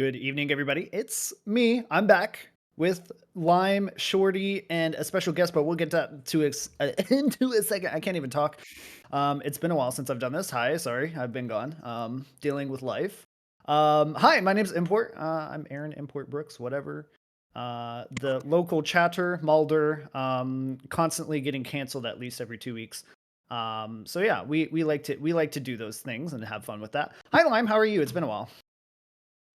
Good evening, everybody. It's me. I'm back with Lime, Shorty, and a special guest, but we'll get into a second. I can't even talk. It's been a while since I've done this. Hi, sorry, I've been gone. Dealing with life. Hi, my name's Import. I'm Aaron Import Brooks, whatever. The local chatter, Mulder, constantly getting canceled at least every 2 weeks. So yeah, we like to do those things and have fun with that. Hi, Lime. How are you? It's been a while.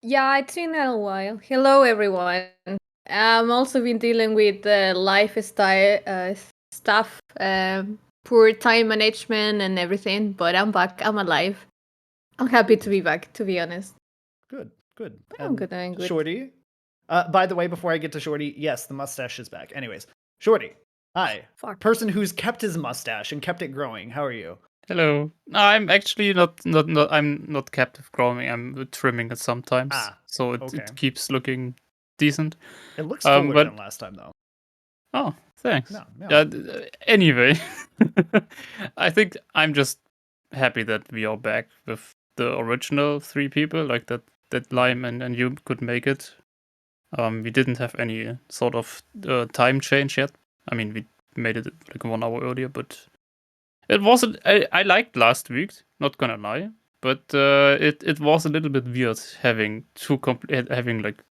Yeah, it's been a while. Hello, everyone. I'm also been dealing with lifestyle stuff, poor time management and everything, but I'm back. I'm alive. I'm happy to be back, to be honest. Good. But I'm And good, I'm good. Shorty. By the way, before I get to Shorty, yes, the mustache is back. Anyways, Shorty. Hi. Fuck. Person who's kept his mustache and kept it growing. How are you? Hello. No, I'm actually I'm not captive growing. I'm trimming it sometimes, so okay. it keeps looking decent. It looks fuller But than last time, though. oh, thanks. No. Anyway, I think I'm just happy that we are back with the original three people, like that Lime and you could make it. We didn't have any sort of time change yet. I mean, we made it like 1 hour earlier, but it wasn't. I liked last week. Not gonna lie, but it was a little bit weird having having like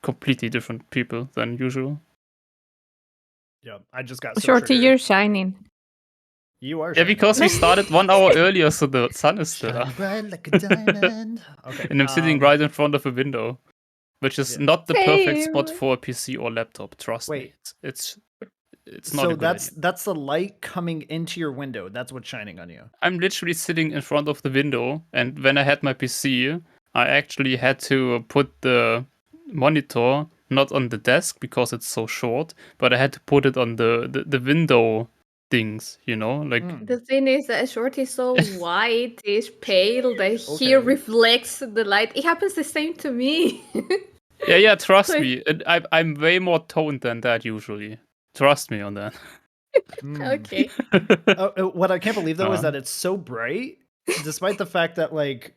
completely different people than usual. Yeah, I just got so Shorty, triggered. you're shining. You are Yeah, shining. because we started 1 hour earlier, so the sun is still Shining up. bright like a diamond. Okay. And I'm sitting right in front of a window, which is Yeah. not the perfect Same. spot for a PC or laptop. Trust me, Wait. it's not So a good idea. that's the light coming into your window. That's what's shining on you. I'm literally sitting in front of the window, and when I had my PC, I actually had to put the monitor not on the desk because it's so short, but I had to put it on the window things, like The thing is that Shorty is so white, is pale, that he Okay. reflects the light. It happens the same to me. yeah, trust So- me, I'm way more toned than that usually. Trust me on that. Okay. What I can't believe though is Uh. that it's so bright, despite the fact that like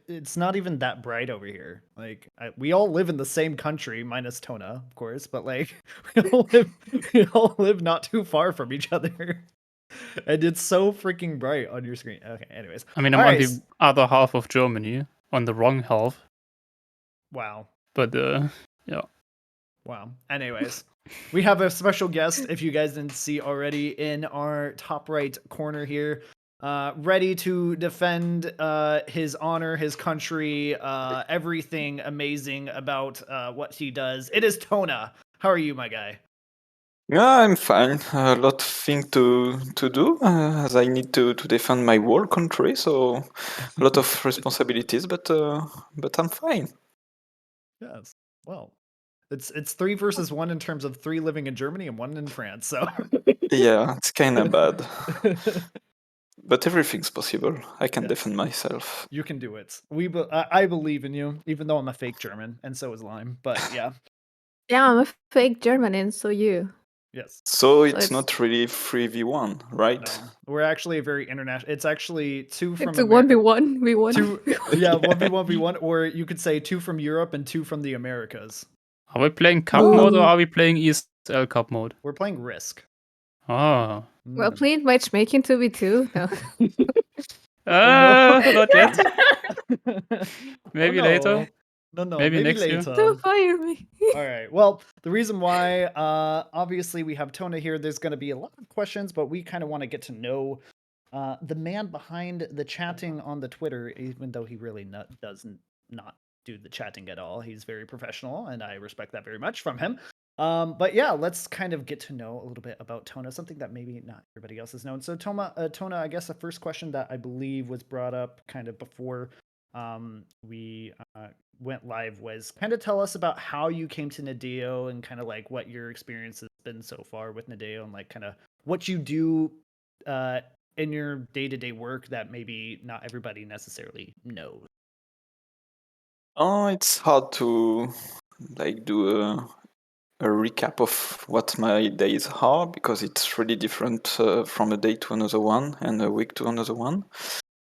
it's not even that bright over here. Like we all live in the same country, minus Tona, of course, but like we all live not too far from each other, and it's so freaking bright on your screen. Okay, anyways, I mean, I'm all on right. the other half of Germany, on the wrong half, Wow. but yeah. Wow. Anyways, we have a special guest, if you guys didn't see already, in our top right corner here, ready to defend his honor, his country, everything amazing about what he does. It is Tona. How are you, my guy? Yeah, I'm fine. A lot of things to do as I need to defend my whole country, so a lot of responsibilities. But I'm fine. Yes. Well, it's 3 versus 1 in terms of 3 living in Germany and 1 in France. So Yeah, it's kind of bad, but everything's possible. I can Yes. defend myself. You can do it. I believe in you, even though I'm a fake German, and so is Lime. But yeah, Yeah, I'm a fake German, and so you. yes. So it's- it's not really 3v1, right? No, we're actually a very international. It's actually 2 from It's a 1v1. We won. 2, yeah, 1v1v1, or you could say 2 from Europe and 2 from the Americas. Are we playing Cup mode or are we playing ESL Cup mode? We're playing Risk. Ah. Well, playing matchmaking 2v2. No. Not yet. Maybe Oh, no. later. No, Maybe next year. later. Don't fire me. All right. Well, the reason why, obviously, we have Tona here. There's going to be a lot of questions, but we kind of want to get to know the man behind the chatting on the Twitter, even though he really doesn't not do the chatting at all. He's very professional, and I respect that very much from him. But yeah, let's kind of get to know a little bit about Tona, something that maybe not everybody else has known. So Tona, I guess the first question that I believe was brought up kind of before we went live was kind of tell us about how you came to Nadeo and kind of like what your experience has been so far with Nadeo and like kind of what you do in your day-to-day work that maybe not everybody necessarily knows. Oh, it's hard to like do a recap of what my days are because it's really different from a day to another one and a week to another one.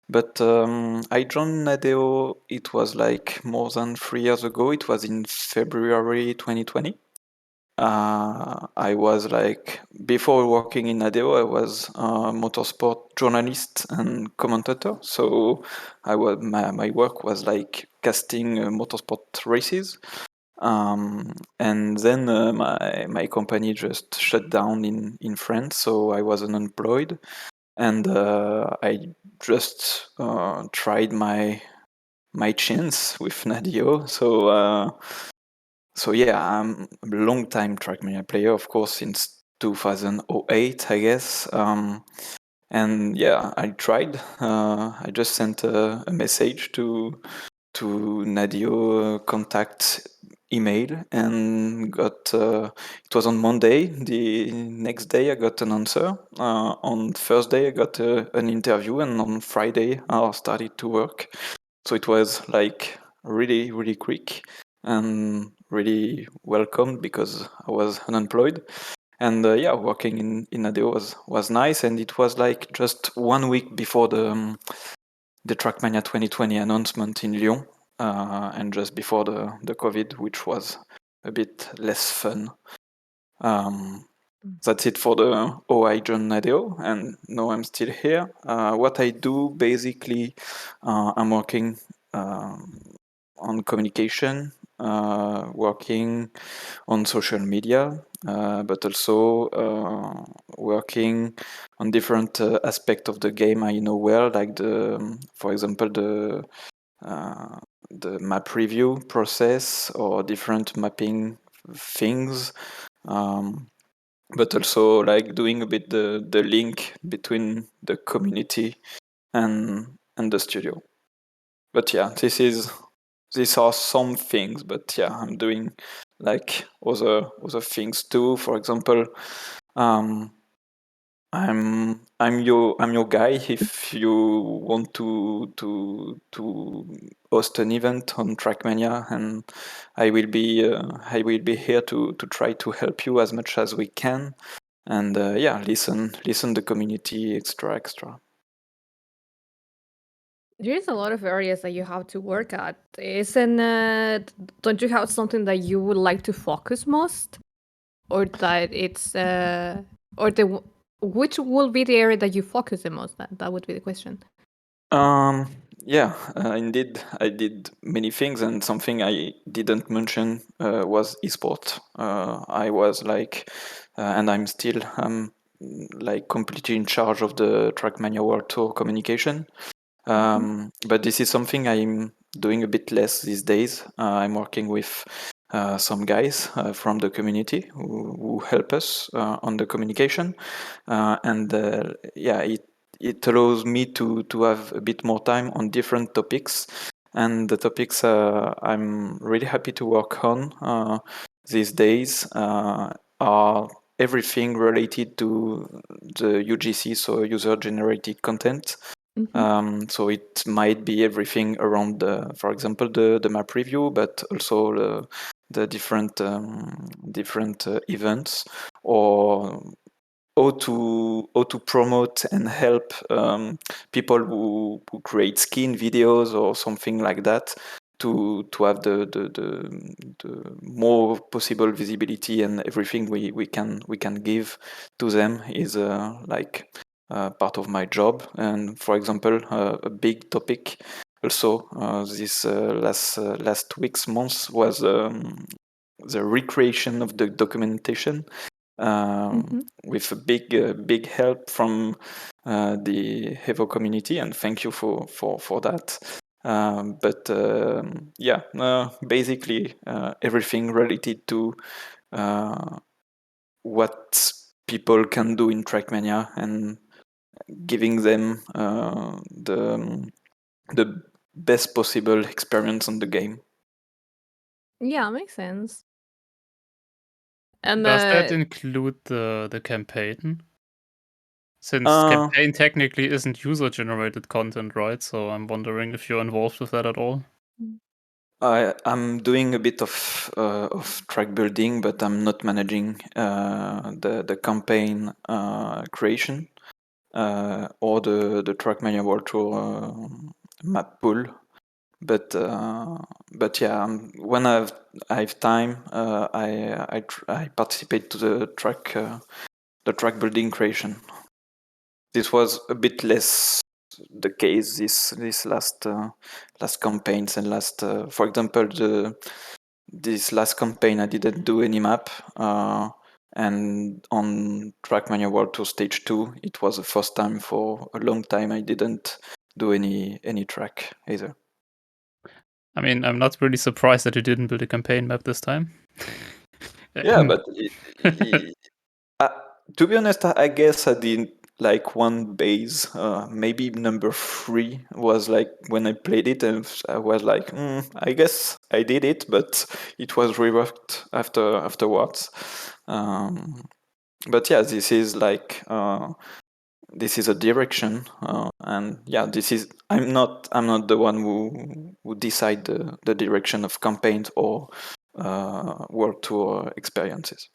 But I joined Nadeo, it was like more than 3 years ago. It was in February 2020. I was like, before working in Nadeo, I was a motorsport journalist and commentator. So my work was like casting motorsport races. And then my company just shut down in France, so I was unemployed, and I just tried my chance with Nadio. So yeah, I'm a long time Trackmania player, of course, since 2008, I guess. And yeah, I tried. I just sent a message to Nadio contact email and got it was on Monday. The next day I got an answer. On Thursday I got an interview, and on Friday I started to work. So it was like really quick and really welcomed because I was unemployed. And yeah, working in Nadio was nice, and it was like just 1 week before the Trackmania 2020 announcement in Lyon, and just before the COVID, which was a bit less fun. That's it for the OI John Nadeo, and now I'm still here. What I do basically, I'm working on communication, working on social media, but also working on different aspects of the game I know well, like for example, the map review process or different mapping things. But also like doing a bit the link between the community and the studio. But yeah, these are some things, but yeah, I'm doing like other things too. For example, um, I'm your guy if you want to host an event on Trackmania, and I will be here to try to help you as much as we can, and yeah, listen the community extra. There's a lot of areas that you have to work at. Don't you have something that you would like to focus most? Or that it's, which will be the area that you focus the most? That would be the question. Yeah, indeed, I did many things, and something I didn't mention was esports. I was like, and I'm still, like completely in charge of the Trackmania World Tour communication. But this is something I'm doing a bit less these days. I'm working with some guys from the community who help us on the communication, and yeah, it allows me to have a bit more time on different topics. And the topics I'm really happy to work on these days are everything related to the UGC, so user generated content. So it might be everything around for example, the map review, but also the different events, or how to promote and help people who create skin videos or something like that, to have the more possible visibility, and everything we can give to them is like part of my job. And for example, a big topic also this last week's months was the recreation of the documentation, with a big help from the Hevo community, and thank you for that. But yeah, basically everything related to what people can do in Trackmania, and giving them the best possible experience on the game. Yeah, makes sense. And Does that include the campaign? Since Uh, campaign technically isn't user-generated content, right? So I'm wondering if you're involved with that at all. I'm doing a bit of track building, but I'm not managing the campaign creation. or the Trackmania World Tour map pool. But yeah, when I have time, I participate to the track building creation. This was a bit less the case this last campaigns and last for example this last campaign I didn't do any map, and on Trackmania World Tour Stage 2 it was the first time for a long time I didn't do any track either. I mean, I'm not really surprised that you didn't build a campaign map this time. Yeah, but to be honest, I guess I did like one base, maybe number 3 was like when I played it, and I was like, I guess I did it, but it was reworked afterwards. But yeah, this is like this is a direction, and yeah, this is I'm not the one who decide the direction of campaigns or world tour experiences.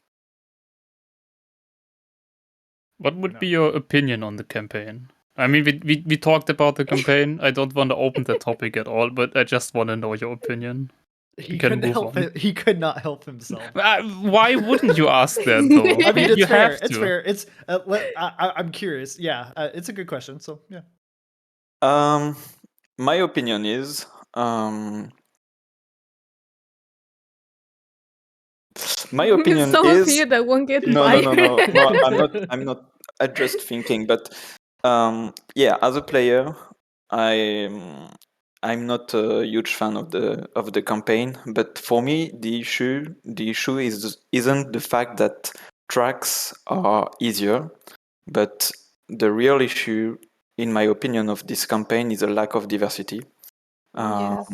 What would be your opinion on the campaign? I mean, we talked about the campaign. I don't want to open that topic at all, but I just want to know your opinion. He can couldn't move help on. it. He could not help himself. Why wouldn't you ask that though? I mean, it's you fair. have to. It's fair. It's. I'm curious. Yeah, it's a good question. So yeah. My opinion is my opinion Some of is you that won't get no. fired. I'm not. I'm just thinking, but yeah, as a player, I'm not a huge fan of the campaign. But for me, the issue isn't the fact that tracks are easier, but the real issue, in my opinion, of this campaign is a lack of diversity. Yes.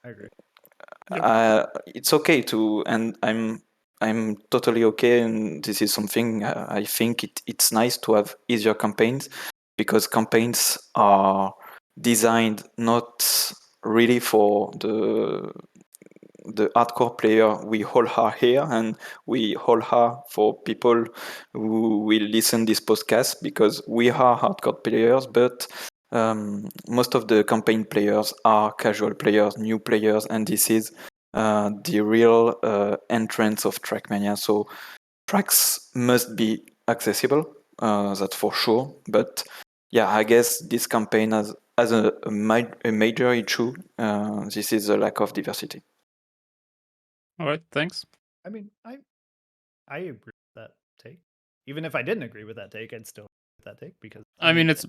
I agree. It's okay to, and I'm totally okay, and this is something I think it's nice to have easier campaigns, because campaigns are designed not really for the hardcore player. We all are here, and we all are for people who will listen this podcast, because we are hardcore players, but most of the campaign players are casual players, new players, and this is the real entrance of Trackmania. So tracks must be accessible, that's for sure. But yeah, I guess this campaign has a major issue. This is a lack of diversity. All right, thanks. I mean, I agree with that take. Even if I didn't agree with that take, I'd still agree with that take because I mean, it's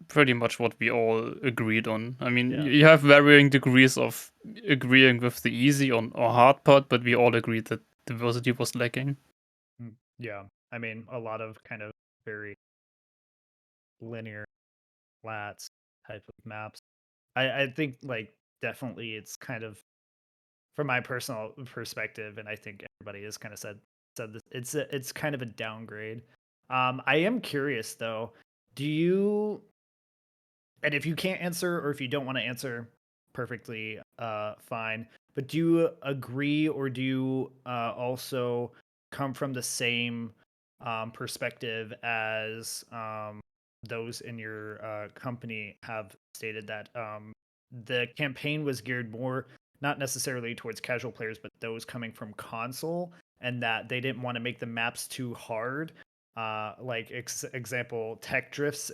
pretty much what we all agreed on. I mean, Yeah. you have varying degrees of agreeing with the easy or hard part, but we all agreed that diversity was lacking. yeah. I mean, a lot of kind of very linear, flat type of maps. I think like definitely it's kind of from my personal perspective, and I think everybody has kind of said this. It's kind of a downgrade. I am curious though. Do you? And if you can't answer, or if you don't want to answer, perfectly fine. But do you agree, or do you also come from the same perspective as those in your company have stated that the campaign was geared more not necessarily towards casual players, but those coming from console, and that they didn't want to make the maps too hard. Like example, tech drifts,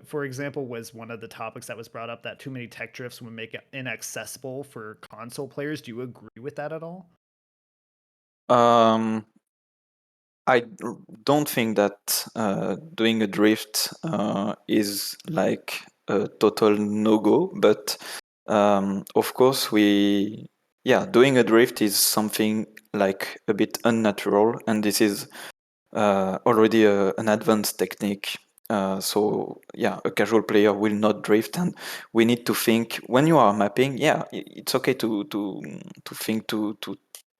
for example, was one of the topics that was brought up. That too many tech drifts would make it inaccessible for console players. Do you agree with that at all? I don't think that doing a drift is like a total no-go, but of course doing a drift is something like a bit unnatural, and this is already an advanced technique. So yeah, a casual player will not drift, and we need to think when you are mapping. Yeah, it's okay to think to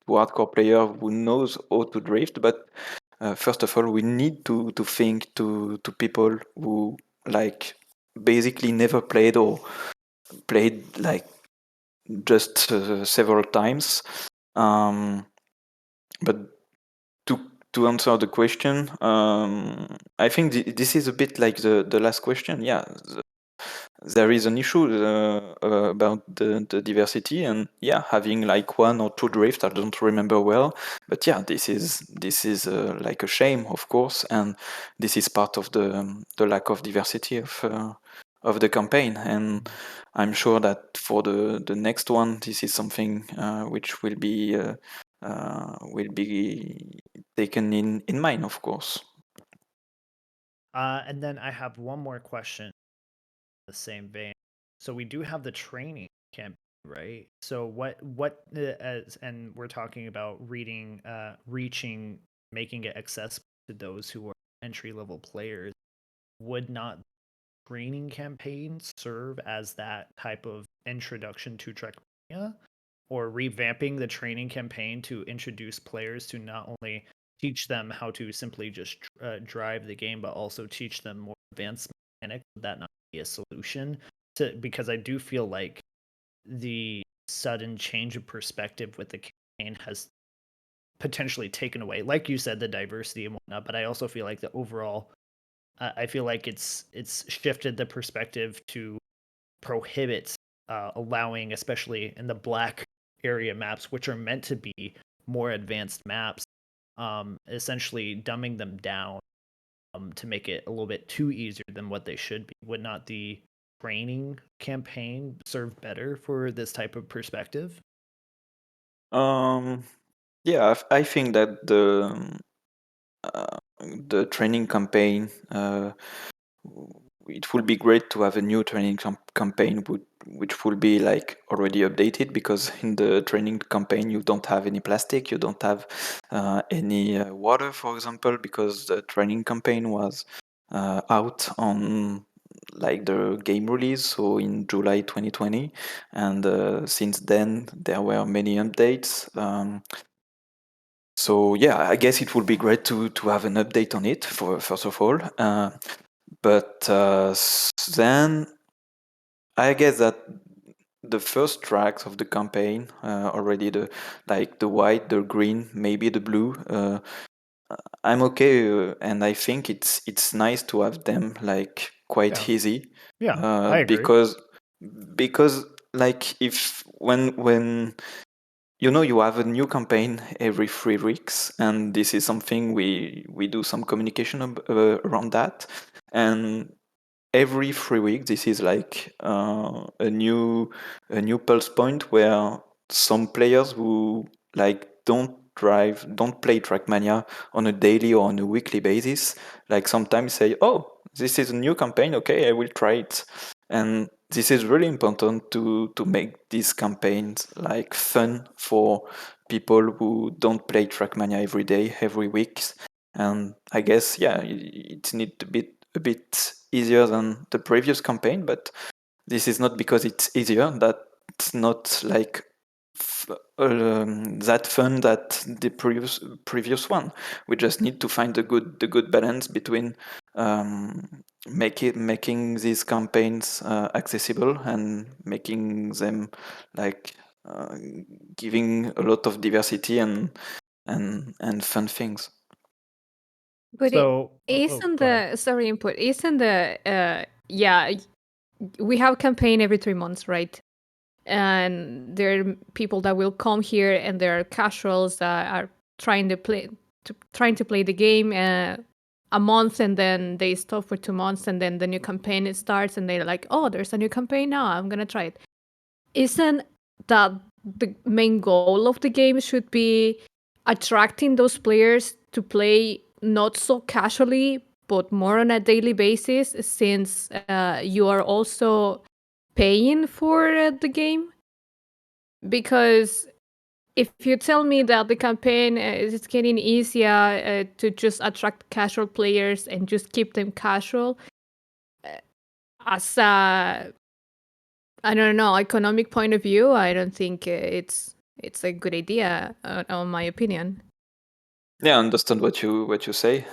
hardcore player who knows how to drift, but first of all, we need to think to people who like basically never played, or played like just several times. But to answer the question, I think this is a bit like the last question. Yeah, there is an issue about the diversity, and yeah, having like 1 or 2 drifts, I don't remember well, but yeah, this is like a shame, of course, and this is part of the lack of diversity of the campaign. And I'm sure that for the next one, this is something which will be taken in mind, of course. And then I have one more question in the same vein. So we do have the training campaign, right? So what as and we're talking about reaching, making it accessible to those who are entry level players. Would not training campaigns serve as that type of introduction to Trackmania, or revamping the training campaign to introduce players to not only teach them how to simply just drive the game, but also teach them more advanced mechanics? Would that not be a solution? Because I do feel like the sudden change of perspective with the campaign has potentially taken away, like you said, the diversity and whatnot. But I also feel like the overall, I feel like it's shifted the perspective to prohibit allowing, especially in the black area maps, which are meant to be more advanced maps, essentially dumbing them down to make it a little bit too easier than what they should be. Would not the training campaign serve better for this type of perspective? Yeah, I think that the training campaign, it would be great to have a new training campaign which will be like already updated, because in the training campaign you don't have any plastic, you don't have any water, for example, because the training campaign was out on like the game release, so in July 2020, and since then there were many updates. So yeah, I guess it would be great to have an update on it, for first of all. But then I guess that the first tracks of the campaign, already the white, the green, maybe the blue. I'm okay, and I think it's nice to have them like quite Yeah. easy, Yeah, I agree. because like if when you have a new campaign every 3 weeks, and this is something we do some communication around that, and every 3 weeks this is like a new pulse point where some players who like don't play Trackmania on a daily or on a weekly basis, like sometimes say, oh, this is a new campaign, okay, I will try it. And this is really important to make these campaigns like fun for people who don't play Trackmania every day, every week. And I guess, yeah, it needs to be a bit easier than the previous campaign, but this is not because it's easier that's not like that fun that the previous one. We just need to find the good balance between making these campaigns accessible, and making them like giving a lot of diversity and fun things. But So, isn't go ahead. the sorry input isn't the yeah, we have campaign every 3 months, right? And there are people that will come here, and there are casuals that are trying to play the game a month, and then they stop for 2 months, and then the new campaign starts, and they're like, oh, there's a new campaign now, I'm gonna try it. Isn't that the main goal of the game should be attracting those players to play not so casually, but more on a daily basis, since you are also paying for the game? Because if you tell me that the campaign is getting easier to just attract casual players and just keep them casual, as a, I don't know, economic point of view, I don't think it's a good idea, on my opinion. Yeah, I understand what you say.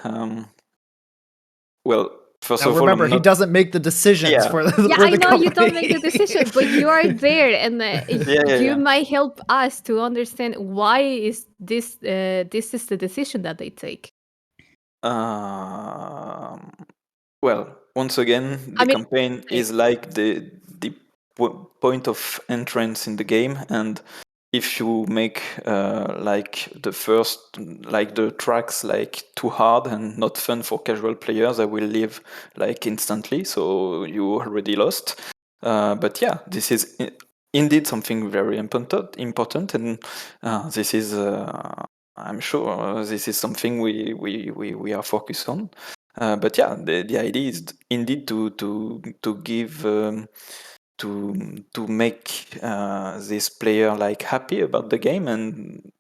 Well, first Now of all, remember, I'm he not. doesn't make the decisions Yeah. for the Yeah, for I the know you don't company. make the decision, but you are there, and Yeah. you might help us to understand why is this is the decision that they take. Well, once again, I the mean, campaign is like the point of entrance in the game, and if you make like the first, like the tracks like too hard and not fun for casual players, I will leave like instantly. So you already lost. But yeah, this is indeed something very important, and this is. I'm sure this is something we are focused on. But yeah, the idea is indeed to give to make this player like happy about the game, and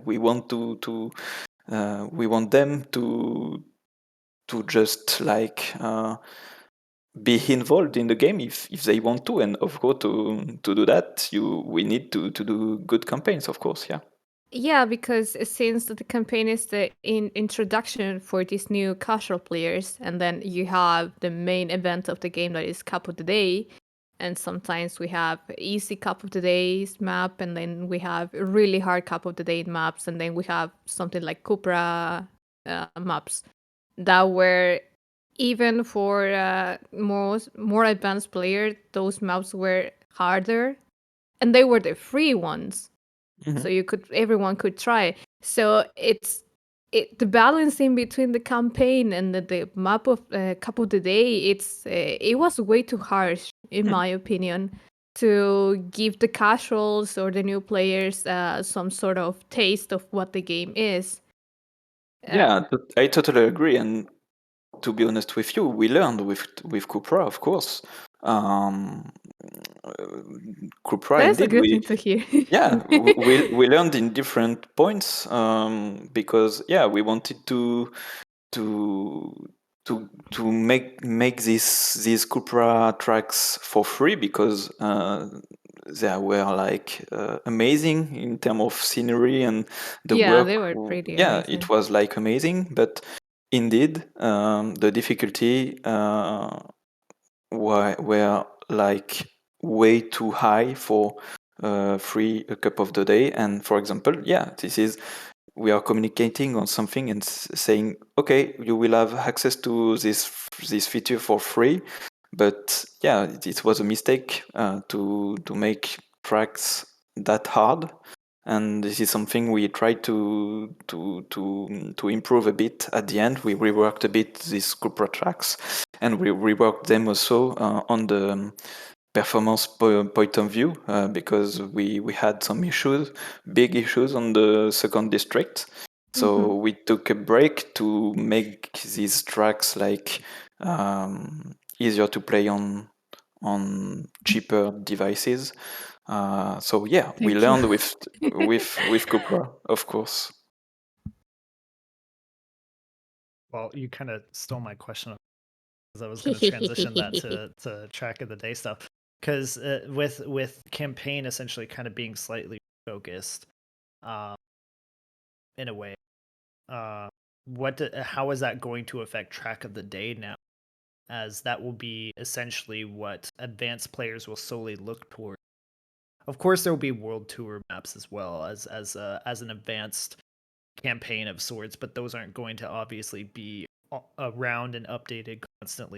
we want we want them to just like be involved in the game if they want to, and of course to do that we need to do good campaigns, of course. Yeah. yeah, because since the campaign is the introduction for these new casual players, and then you have the main event of the game that is Cup of the Day, and sometimes we have easy Cup of the Days map, and then we have really hard Cup of the Day maps, and then we have something like Cupra maps that were even for more advanced players, those maps were harder, and they were the free ones, so everyone could try. So the balancing between the campaign and the map of Cup of the Day, it was way too harsh in my opinion to give the casuals or the new players some sort of taste of what the game is. Yeah, I totally agree. And to be honest with you, we learned with Cupra, of course. Um, Cupra, That's a indeed, good thing to hear. we learned in different points, because yeah, we wanted to to make these Cupra tracks for free, because they were like amazing in terms of scenery and the Yeah, work. they were pretty Yeah, amazing. it was like amazing, but indeed, the difficulty were like way too high for free a Cup of the Day. And for example, yeah, this is, we are communicating on something and saying, okay, you will have access to this feature for free. But yeah, it was a mistake to make tracks that hard, and this is something we tried to improve a bit. At the end, we reworked a bit these Cupra tracks, and we reworked them also on the performance point of view, because we had some issues, big issues on the second district. So we took a break to make these tracks like easier to play on cheaper devices. So yeah, we Thank you. learned with Cupra, of course. Well, you kind of stole my question because I was going to transition that to track of the day stuff. Because with campaign essentially kind of being slightly focused, in a way, how is that going to affect track of the day now? As that will be essentially what advanced players will solely look toward. Of course, there will be World Tour maps as well as an advanced campaign of sorts, but those aren't going to obviously be around and updated constantly.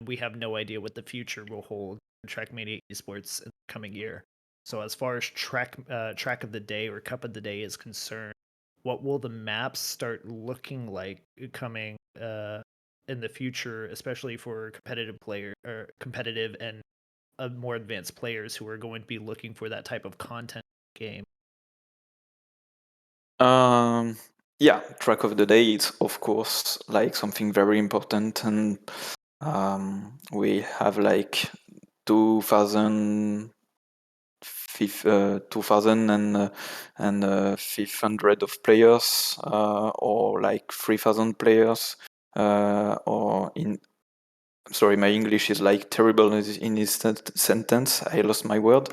We have no idea what the future will hold for Trackmania Esports in the coming year. So as far as track of the day or Cup of the Day is concerned, what will the maps start looking like coming in the future, especially for competitive and more advanced players who are going to be looking for that type of content game? Yeah, track of the day is of course like something very important, and we have like 2000 and 500 of players, or like 3000 players, or in, sorry, my English is like terrible in this sentence. I lost my word.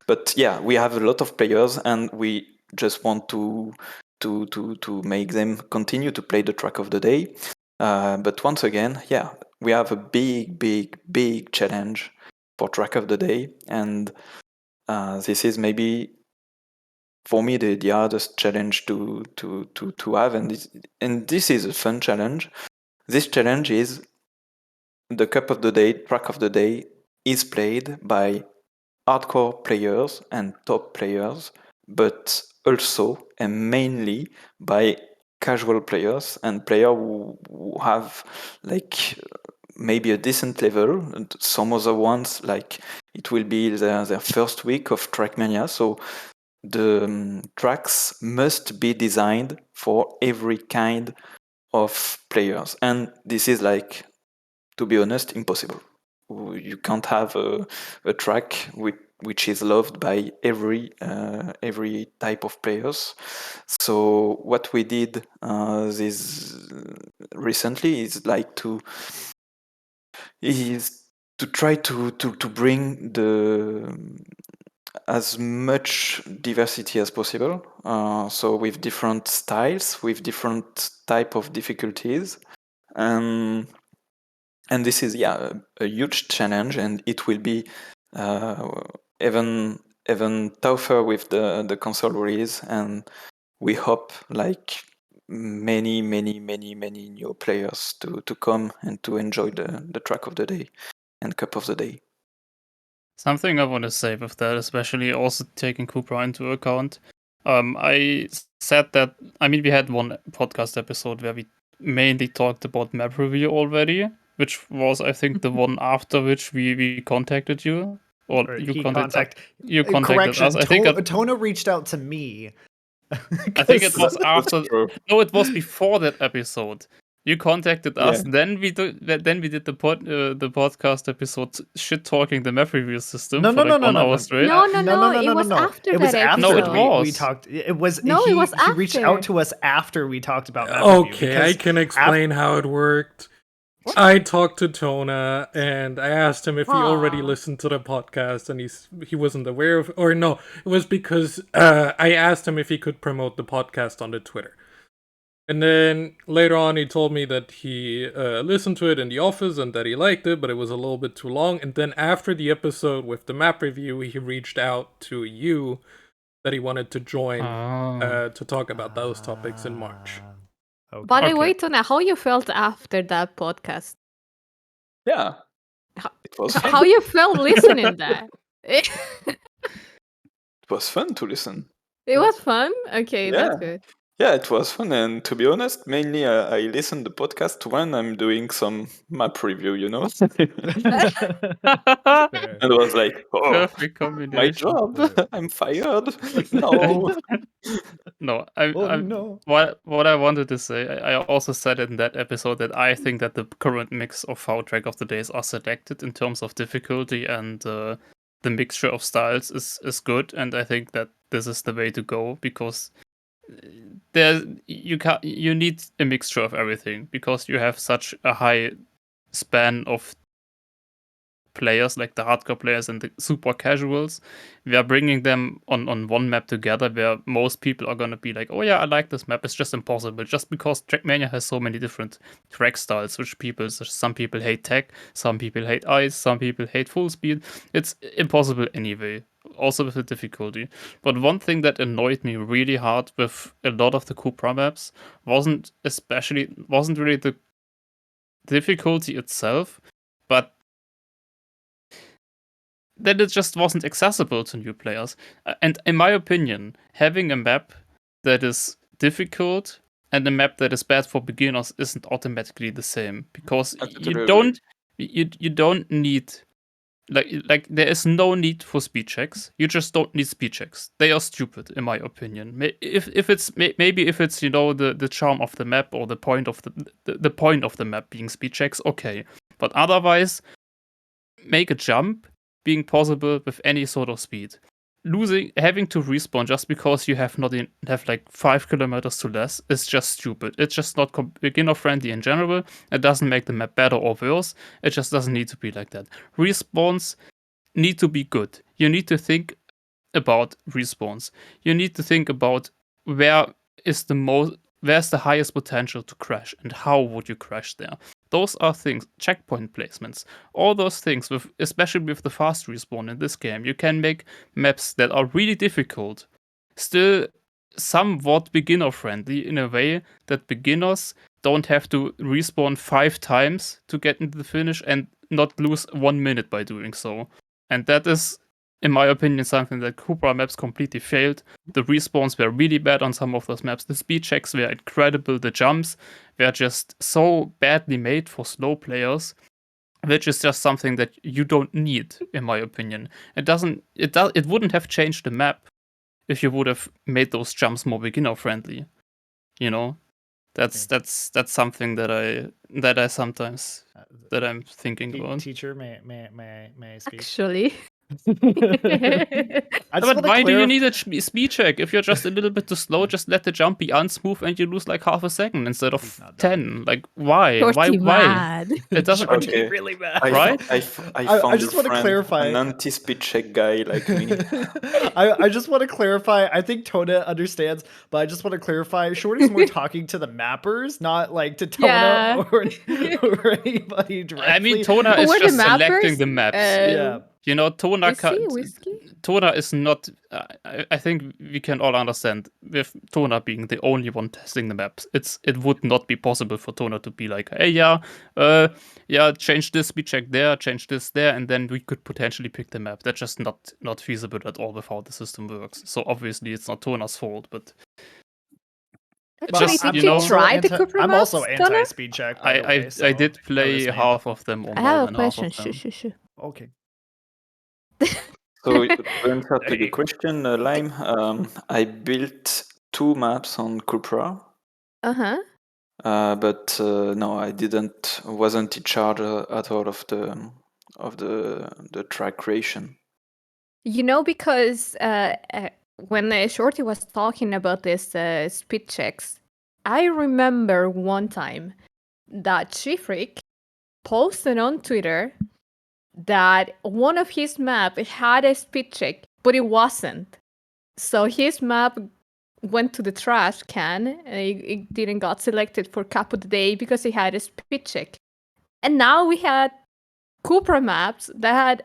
But yeah, we have a lot of players, and we just want to make them continue to play the track of the day. But once again, we have a big challenge for track of the day, and this is maybe for me the hardest challenge to have, and this is a fun challenge. This challenge is the cup of the day, track of the day is played by hardcore players and top players, but also and mainly by casual players and players who have like maybe a decent level. And some other ones, like it will be their first week of Trackmania. So the tracks must be designed for every kind of players. And this is like, to be honest, impossible. You can't have a track which is loved by every type of players. So what we did this recently is to try to bring as much diversity as possible. So with different styles, with different type of difficulties, and this is a huge challenge, and it will be uh, even tougher with the console release, and we hope like many new players to come and to enjoy the track of the day and cup of the day. Something I want to say with that, especially also taking Cupra into account. I said that, I mean, we had one podcast episode where we mainly talked about map review already, which was, I think, the one after which we contacted you. Or you contacted Correction. us. I think Tona reached out to me. I think it was That's after. true. No, it was before that episode. You contacted us, Yeah. then we did the podcast episode shit talking the map review system No, for no, like no, 1 no, hour no. straight. No, it was after It was that after No, it episode. we was. talked. It was No, it was he reached out after. to us after we talked about map review. Okay, I can explain how it worked. I talked to Tona and I asked him if he already Aw. listened to the podcast, and he wasn't aware of, or no, it was because I asked him if he could promote the podcast on the Twitter. And then later on, he told me that he listened to it in the office and that he liked it, but it was a little bit too long. And then after the episode with the map review, he reached out to you that he wanted to join to talk about those topics in March. Okay. By the Okay. way, Tona, how you felt after that podcast? Yeah, How- it was fun. How you felt listening that? It It was fun to listen. was fun? Okay, that's Yeah. good. Yeah, it was fun, and to be honest, mainly I listen the podcast when I'm doing some map review, you know, and I was like, oh, Perfect my combination. job, I'm fired. No. No, Oh no. what I wanted to say, I also said in that episode that I think that the current mix of how track of the days are selected in terms of difficulty and the mixture of styles is good, and I think that this is the way to go, because you need a mixture of everything, because you have such a high span of players, like the hardcore players and the super casuals. We are bringing them on one map together, where most people are gonna be like, oh yeah, I like this map. It's just impossible, just because Trackmania has so many different track styles, which some people hate tech, some people hate ice, some people hate full speed. It's impossible anyway, also with the difficulty. But one thing that annoyed me really hard with a lot of the Cupra maps wasn't really the difficulty itself, but that it just wasn't accessible to new players. And in my opinion, having a map that is difficult and a map that is bad for beginners isn't automatically the same, because I totally you agree. don't need, like there is no need for speed checks. You just don't need speed checks. They are stupid, in my opinion. If it's maybe if it's the charm of the map, or the point of the point of the map being speed checks, okay. But otherwise, make a jump being possible with any sort of speed. Having to respawn just because you have like 5 kilometers to less is just stupid. It's just not beginner friendly in general. It doesn't make the map better or worse. It just doesn't need to be like that. Respawns need to be good. You need to think about respawns. You need to think about where is the most where's the highest potential to crash, and how would you crash there? Those are things, checkpoint placements, all those things, especially with the fast respawn in this game. You can make maps that are really difficult, still somewhat beginner friendly in a way that beginners don't have to respawn 5 times to get into the finish and not lose 1 minute by doing so. And that is, in my opinion, something that Cupra maps completely failed. The respawns were really bad on some of those maps. The speed checks were incredible. The jumps were just so badly made for slow players, which is just something that you don't need, in my opinion. It wouldn't have changed the map if you would have made those jumps more beginner friendly. You know, that's something that I sometimes that I'm thinking about. Teacher, may I speak? Actually. I just But wanna why do you clarif- need a speed check? If you're just a little bit too slow, just let the jump be unsmooth and you lose like half a second instead He's of not done. 10. Like, why? Shorty Why? mad. It doesn't. Shorty Okay. really bad. Right? I I found just a wanna friend, clarify. an anti-speed check guy like me. I just want to clarify. I think Tona understands, but I just want to clarify. Shorty's more talking to the mappers, not like to Tona Yeah. or anybody directly. I mean, Tona Who is were the just selecting mappers? the maps. Yeah. You know, Tona Whiskey? Tona is not. I think we can all understand with Tona being the only one testing the maps. It would not be possible for Tona to be like, hey, change this speed check there, change this there, and then we could potentially pick the map. That's just not feasible at all with how the system works. So obviously, it's not Tona's fault, but. Actually, Just, did you you know, try the Cupra I'm also maps, Tona? anti-speed check, by the way. So I did play notice me. half of them or I more have a than half question. of them. Sure. Okay. So to answer to Hey. your question, Lime, I built 2 maps on Cupra, Uh-huh. but no, I wasn't in charge at all of the track creation. You know, because when Shorty was talking about this speed checks, I remember one time that Chifrik posted on Twitter that one of his map had a speed check, but it wasn't. So his map went to the trash can, and it didn't got selected for Cup of the Day because it had a speed check. And now we had Cupra maps that had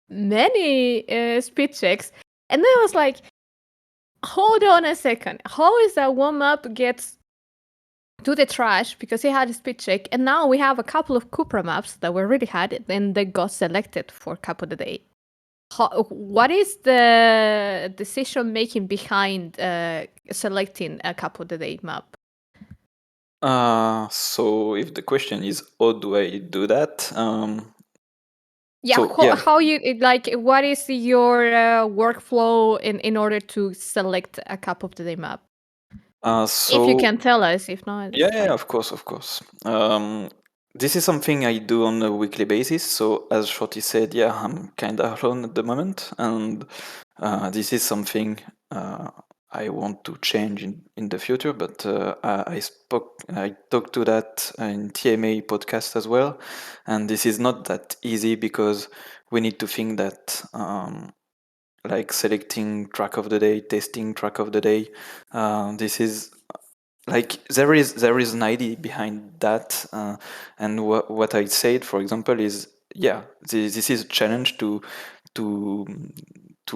many speed checks, and then I was like, hold on a second, how is that one map gets to the trash because it had a speed check, and now we have a couple of Cupra maps that were really had and they got selected for Cup of the Day? What is the decision making behind selecting a Cup of the Day map? So if the question is how do I do that? Yeah, So, yeah. how you like? What is your workflow in order to select a Cup of the Day map? So If you can tell us, if not, it's yeah, fine. of course. This is something I do on a weekly basis. So as Shorty said, yeah, I'm kind of alone at the moment, and this is something I want to change in the future. But I talked to that in TMA podcast as well, and this is not that easy because we need to think that. Like selecting track of the day, testing track of the day. This is like there is an idea behind that, and what I said, for example, is this is a challenge to to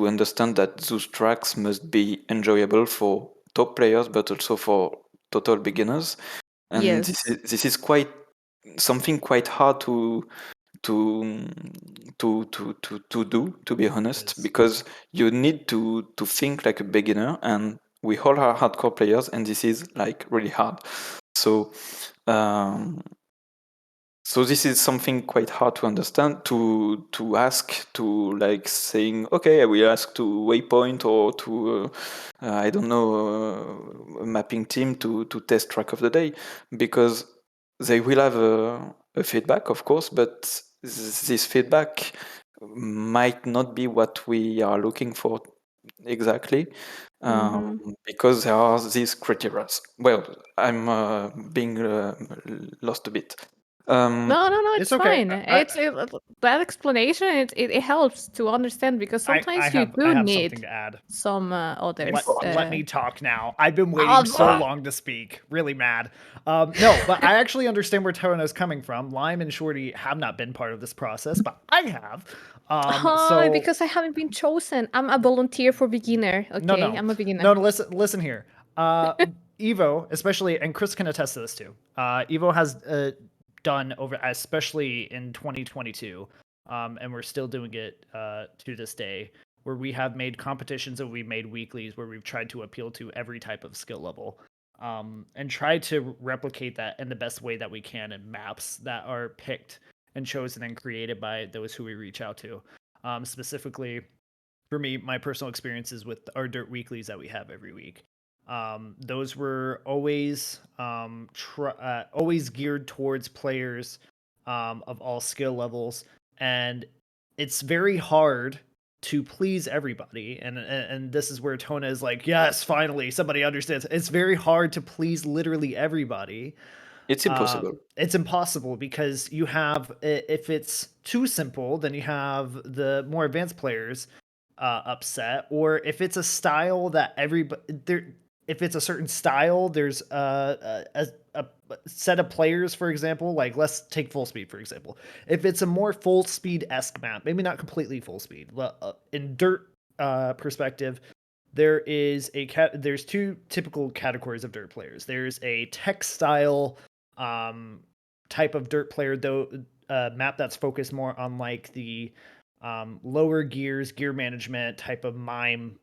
understand that those tracks must be enjoyable for top players, but also for total beginners, and Yes. this is quite something quite hard to do, to be honest, because you need to think like a beginner, and we all are hardcore players, and this is like really hard. So so this is something quite hard to understand, to ask, to like saying, okay, I will ask to Waypoint or to I don't know, a mapping team to test track of the day, because they will have a feedback, of course, but this feedback might not be what we are looking for exactly, because there are these criteria. Well, I'm being lost a bit. No, It's it's okay. fine. That explanation. It helps to understand because sometimes you I do have something need to add. some others. Let me talk now. I've been waiting so long to speak. Really mad. No, but I actually understand where Tona is coming from. Lime and Shorty have not been part of this process, but I have. So Because I haven't been chosen. I'm a volunteer for beginner. Okay, no. I'm a beginner. No, listen here. Evo, especially, and Chris can attest to this too. Evo has done over, especially in 2022, and we're still doing it to this day, where we have made competitions and we've made weeklies where we've tried to appeal to every type of skill level, and try to replicate that in the best way that we can in maps that are picked and chosen and created by those who we reach out to. Specifically, for me, my personal experiences with our Dirt Weeklies that we have every week. Those were always always geared towards players of all skill levels, and it's very hard to please everybody. And this is where Tona is like, yes, finally somebody understands. It's very hard to please literally everybody. It's impossible. It's impossible because you have, if it's too simple, then you have the more advanced players upset, or if it's a style that everybody there, if it's a certain style, there's a set of players, for example, like let's take full speed for example. If it's a more full speed esque map, maybe not completely full speed, but in dirt perspective, there is there's two typical categories of dirt players. There's a tech style type of dirt player, though, map that's focused more on like the lower gears, gear management type of mime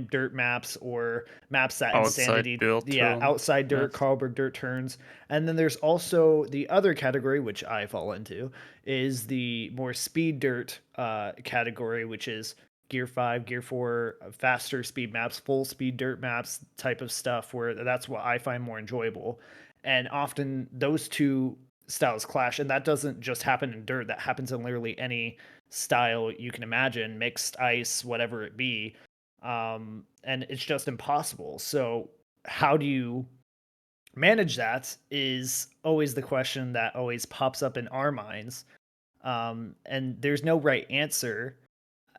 dirt maps, or maps that Outside insanity, dirt turn outside dirt, maps. Carlberg dirt turns. And then there's also the other category, which I fall into, is the more speed dirt category, which is Gear 5, Gear 4, faster speed maps, full speed dirt maps type of stuff, where that's what I find more enjoyable. And often those two styles clash, and that doesn't just happen in dirt, that happens in literally any style you can imagine, mixed ice, whatever it be. And it's just impossible. So how do you manage that is always the question that always pops up in our minds. And there's no right answer.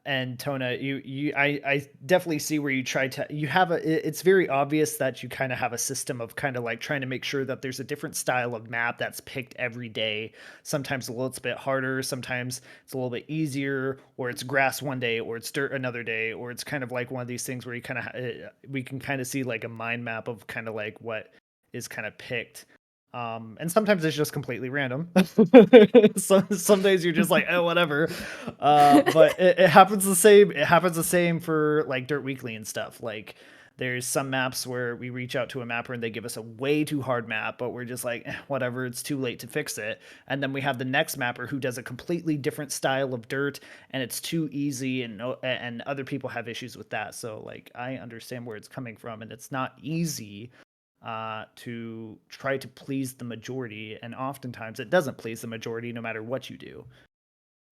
And Tona, I definitely see where you try to, you have it's very obvious that you kind of have a system of kind of like trying to make sure that there's a different style of map that's picked every day. Sometimes a little bit harder, sometimes it's a little bit easier, or it's grass one day, or it's dirt another day, or it's kind of like one of these things where you kind of, we can kind of see like a mind map of kind of like what is kind of picked. And sometimes it's just completely random. So some days you're just like, oh, whatever. But it happens the same. It happens the same for like Dirt Weekly and stuff. Like there's some maps where we reach out to a mapper and they give us a way too hard map, but we're just like, whatever, it's too late to fix it. And then we have the next mapper who does a completely different style of dirt, and it's too easy, and other people have issues with that. So like I understand where it's coming from, and it's not easy to try to please the majority, and oftentimes it doesn't please the majority no matter what you do.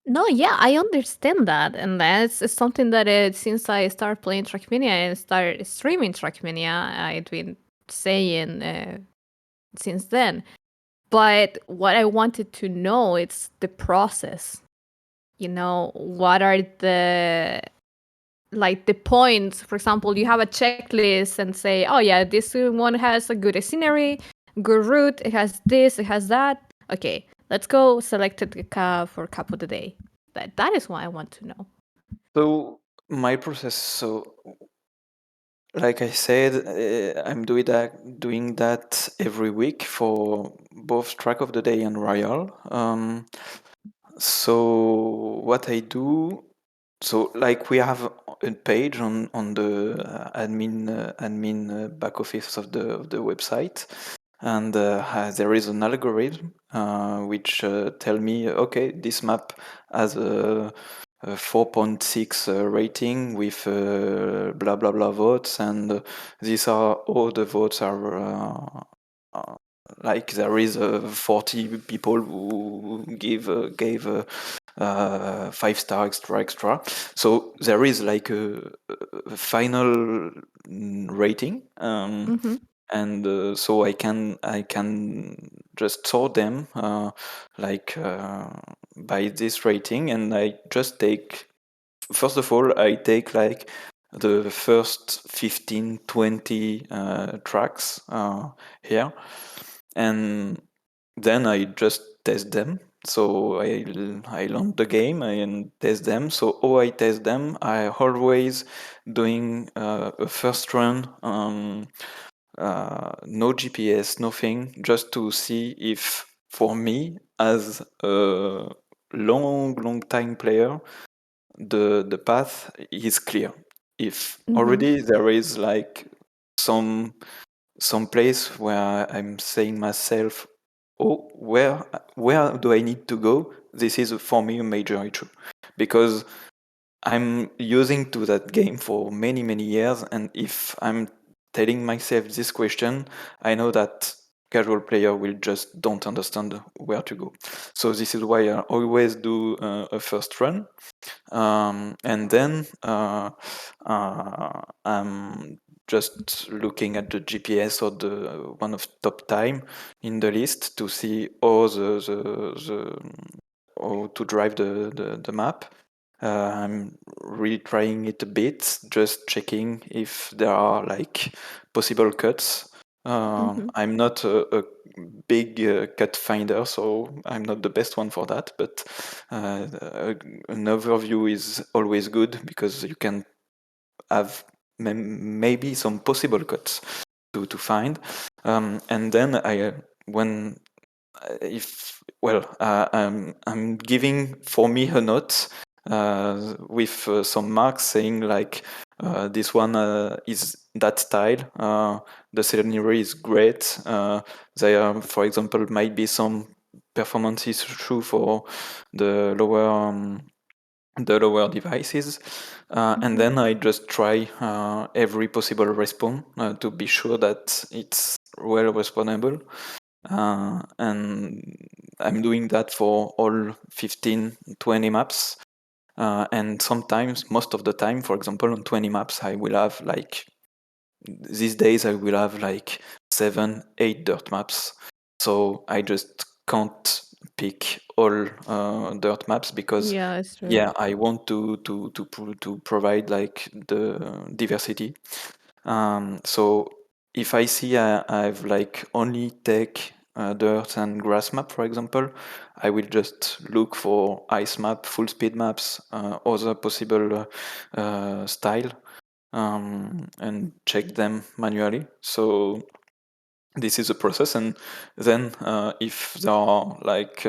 No, yeah, I understand that, and that's something that since I started playing Trackmania and started streaming Trackmania, I've been saying since then. But what I wanted to know is the process. You know, what are the points? For example, you have a checklist and say, oh yeah, this one has a good scenery, good route, it has this, it has that. Okay, let's go select it for cup of the day. That is what I want to know. So my process, so like I said, I'm doing that every week for both Track of the Day and Royal. So what I do, so like we have a page on the admin back office of the website, and there is an algorithm which tell me, okay, this map has a 4.6 rating with blah blah blah votes, and these are all the votes are like there is 40 people who gave 5-star extra. So there is like a final rating, Mm-hmm. and so I can just sort them by this rating, and I just take. First of all, I take like the first 15, 20 tracks here, and then I just test them. So I learn the game and test them. So how I test them, I always doing a first run, no GPS, nothing, just to see if for me as a long time player, the path is clear. If already there is like some place where I'm saying myself, oh, where do I need to go? This is for me a major issue because I'm using to that game for many years, and if I'm telling myself this question, I know that casual player will just don't understand where to go. So this is why I always do a first run, and then I'm just looking at the GPS or the one of top time in the list to see all how to drive the map. I'm really trying it a bit, just checking if there are like possible cuts. I'm not a big cut finder, so I'm not the best one for that. But an overview is always good because you can have maybe some possible cuts to find. And then when if well, I'm giving for me a note with some marks saying like this one is that style. The scenery is great. There, for example, might be some performance issue for the lower devices, and then I just try every possible respawn to be sure that it's well respawnable. And I'm doing that for all 15, 20 maps. And sometimes, most of the time, for example, on 20 maps, I will have like, these days, I will have like 7, 8 dirt maps. So I just can't pick all dirt maps because, Yeah, it's true. yeah, I want to provide like the diversity. So if I see I've like only take dirt and grass map, for example, I will just look for ice map, full speed maps, other possible style, and check them manually. So this is a process, and then if there are like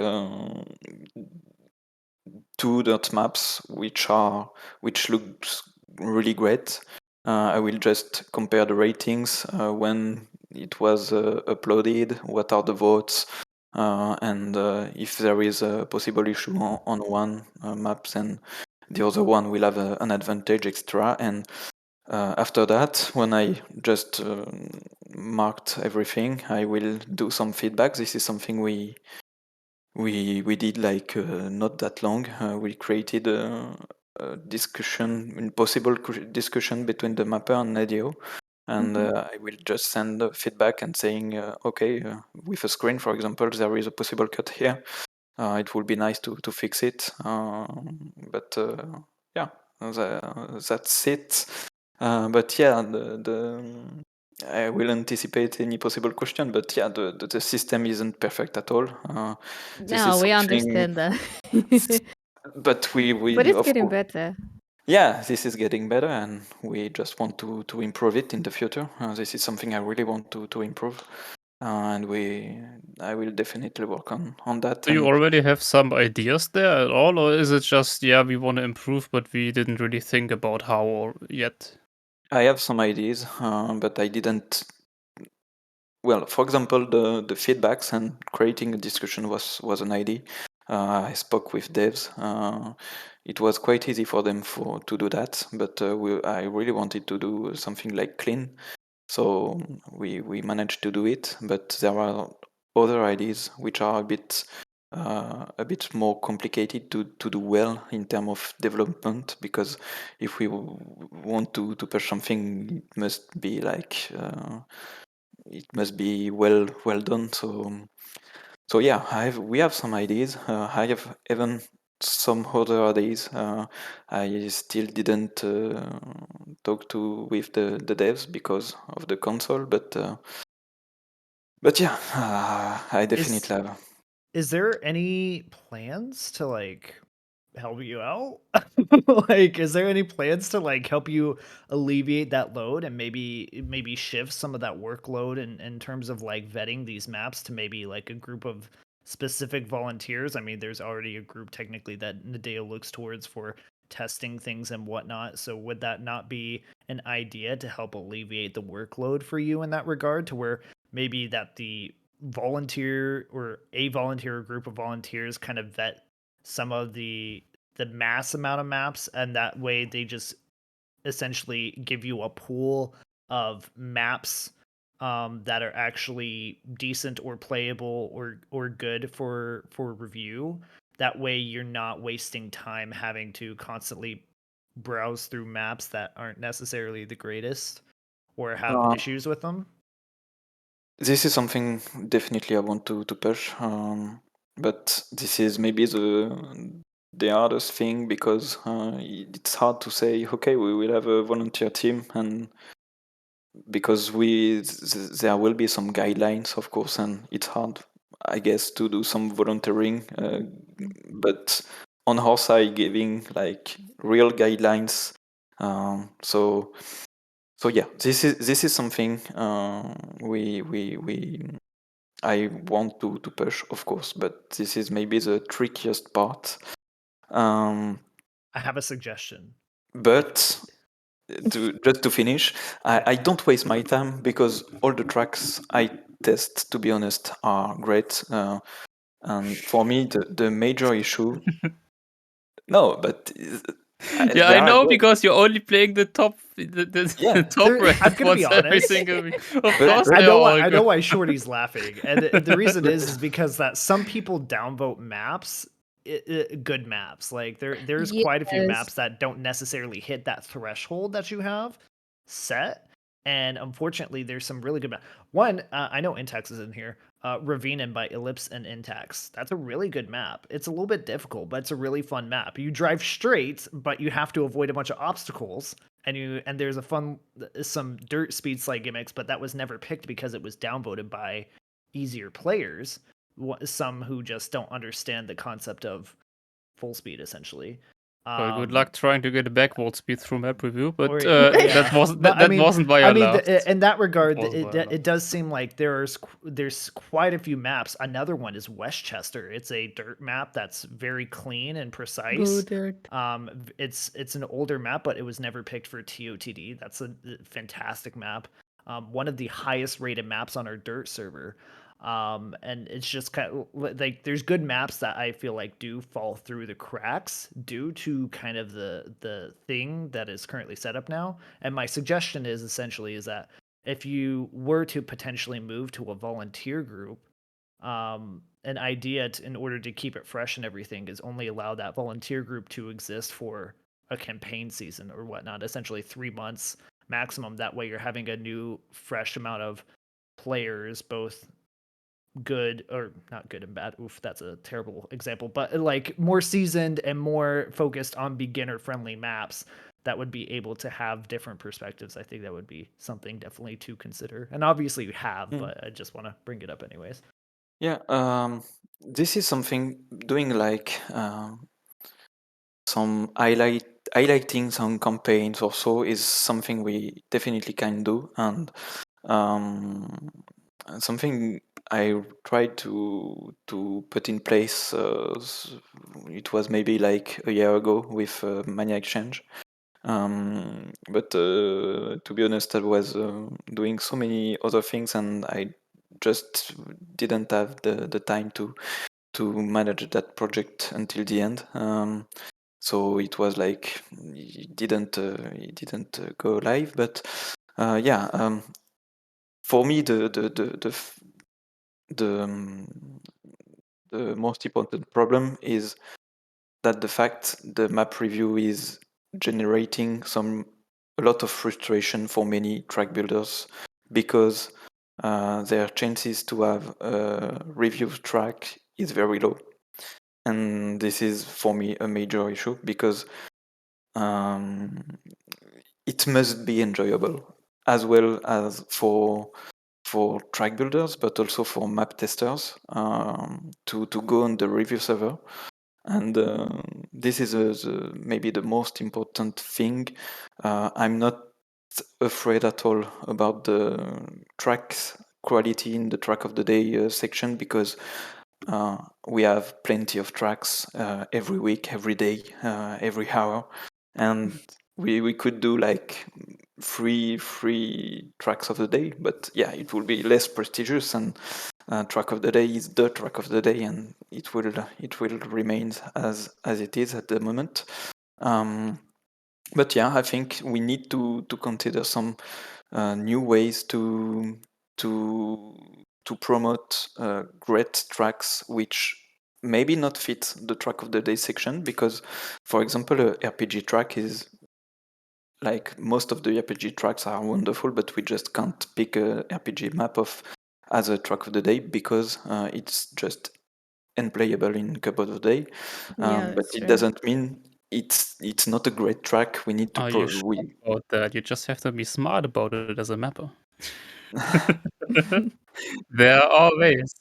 two dirt maps which looks really great, I will just compare the ratings when it was uploaded, what are the votes, and if there is a possible issue on one map, then the other one will have an advantage extra. And after that, when I just marked everything, I will do some feedback. This is something we did like not that long. We created a discussion, possible discussion between the mapper and Nadio, and I will just send feedback and saying, okay, with a screen, for example, there is a possible cut here. It would be nice to fix it, but yeah, that's it. But yeah, I will anticipate any possible question, but yeah, the system isn't perfect at all. This is No, we something, understand that. but But we it's of getting course, better. yeah, this is getting better, and we just want to improve it in the future. This is something I really want to improve, and I will definitely work on that. Do you And already have some ideas there at all, or is it just, yeah, we want to improve, but we didn't really think about how or yet? I have some ideas, but I didn't. Well, for example, the feedbacks and creating a discussion was an idea. I spoke with devs. It was quite easy for them to do that, but I really wanted to do something like clean. So we managed to do it, but there are other ideas which are a bit more complicated to do well in terms of development, because if we want to push something, it must be like it must be well done. So yeah, we have some ideas. I have even some other ideas. I still didn't talk to with the devs because of the console, but yeah, I definitely have. Is there any plans to like help you out? Like, is there any plans to like help you alleviate that load and maybe shift some of that workload in terms of like vetting these maps to maybe like a group of specific volunteers? I mean, there's already a group technically that Nadeo looks towards for testing things and whatnot. So would that not be an idea to help alleviate the workload for you in that regard, to where maybe that the volunteer or a volunteer or group of volunteers kind of vet some of the mass amount of maps, and that way they just essentially give you a pool of maps that are actually decent or playable or good for review. That way you're not wasting time having to constantly browse through maps that aren't necessarily the greatest or have Uh, issues with them. this is something definitely I want to push, but this is maybe the hardest thing because it's hard to say. Okay, we will have a volunteer team, and because there will be some guidelines, of course, and it's hard, I guess, to do some volunteering. But on our side, giving like real guidelines. So yeah, this is something we I want to push, of course, but this is maybe the trickiest part. Um, I have a suggestion. but just to finish, I don't waste my time because all the tracks I test, to be honest, are great. And for me, the major issue, no, but Yeah, they I are know great. because you're only playing the top Yeah, top I'm ranked gonna be ones every honest. single week. Of but course but they are all I know good. why Shorty's laughing, and the reason but is because that some people downvote maps, good maps. Like there's quite a few Yes. maps that don't necessarily hit that threshold that you have set, and unfortunately, there's some really good maps. One, I know Intax is in here. Ravinen by Ellipse and Intax. That's a really good map. It's a little bit difficult, but it's a really fun map. You drive straight, but you have to avoid a bunch of obstacles, and there's a fun some dirt speed slide gimmicks, but that was never picked because it was downvoted by easier players, some who just don't understand the concept of full speed essentially. Well, good luck trying to get a backward speed through map review, but Or that yeah, wasn't but that wasn't why I I mean, laughed. in that regard, Was why I laughed. it does seem like there's quite a few maps. Another one is Westchester. It's a dirt map that's very clean and precise. Go dirt. It's an older map, but it was never picked for TOTD. That's a fantastic map. One of the highest rated maps on our dirt server. And it's just kind of like there's good maps that I feel like do fall through the cracks due to kind of the thing that is currently set up now. And my suggestion is essentially is that if you were to potentially move to a volunteer group, an idea in order to keep it fresh and everything is only allow that volunteer group to exist for a campaign season or whatnot, essentially 3 months maximum. That way you're having a new fresh amount of players, both good or not good and bad. Oof, that's a terrible example, but like more seasoned and more focused on beginner friendly maps that would be able to have different perspectives. I think that would be something definitely to consider. And obviously you have, but I just want to bring it up anyways. yeah, this is something doing like some highlighting some campaigns or so is something we definitely can do, and um, something I tried to put in place. It was maybe like a year ago with Mania Exchange. But to be honest, I was doing so many other things, and I just didn't have the time to manage that project until the end. So it was like it didn't go live. But yeah, for me, the um, the most important problem is that the fact the map review is generating a lot of frustration for many track builders because their chances to have a review track is very low. And this is for me a major issue because it must be enjoyable as well as for track builders, but also for map testers to go on the review server. And this is maybe the most important thing. I'm not afraid at all about the tracks quality in the track of the day section because we have plenty of tracks every week, every day, every hour, and we could do like three tracks of the day, but yeah, it will be less prestigious, and track of the day is the track of the day, and it will remain as it is at the moment. But yeah, I think we need to consider some new ways to promote great tracks which maybe not fit the track of the day section, because for example a RPG track is like most of the RPG tracks are wonderful, but we just can't pick a RPG map of as a track of the day because it's just unplayable in Cup of the Day. Yeah, But that's it true. doesn't mean it's not a great track. We need to Are you sure about that? You just have to be smart about it as a mapper. There are ways.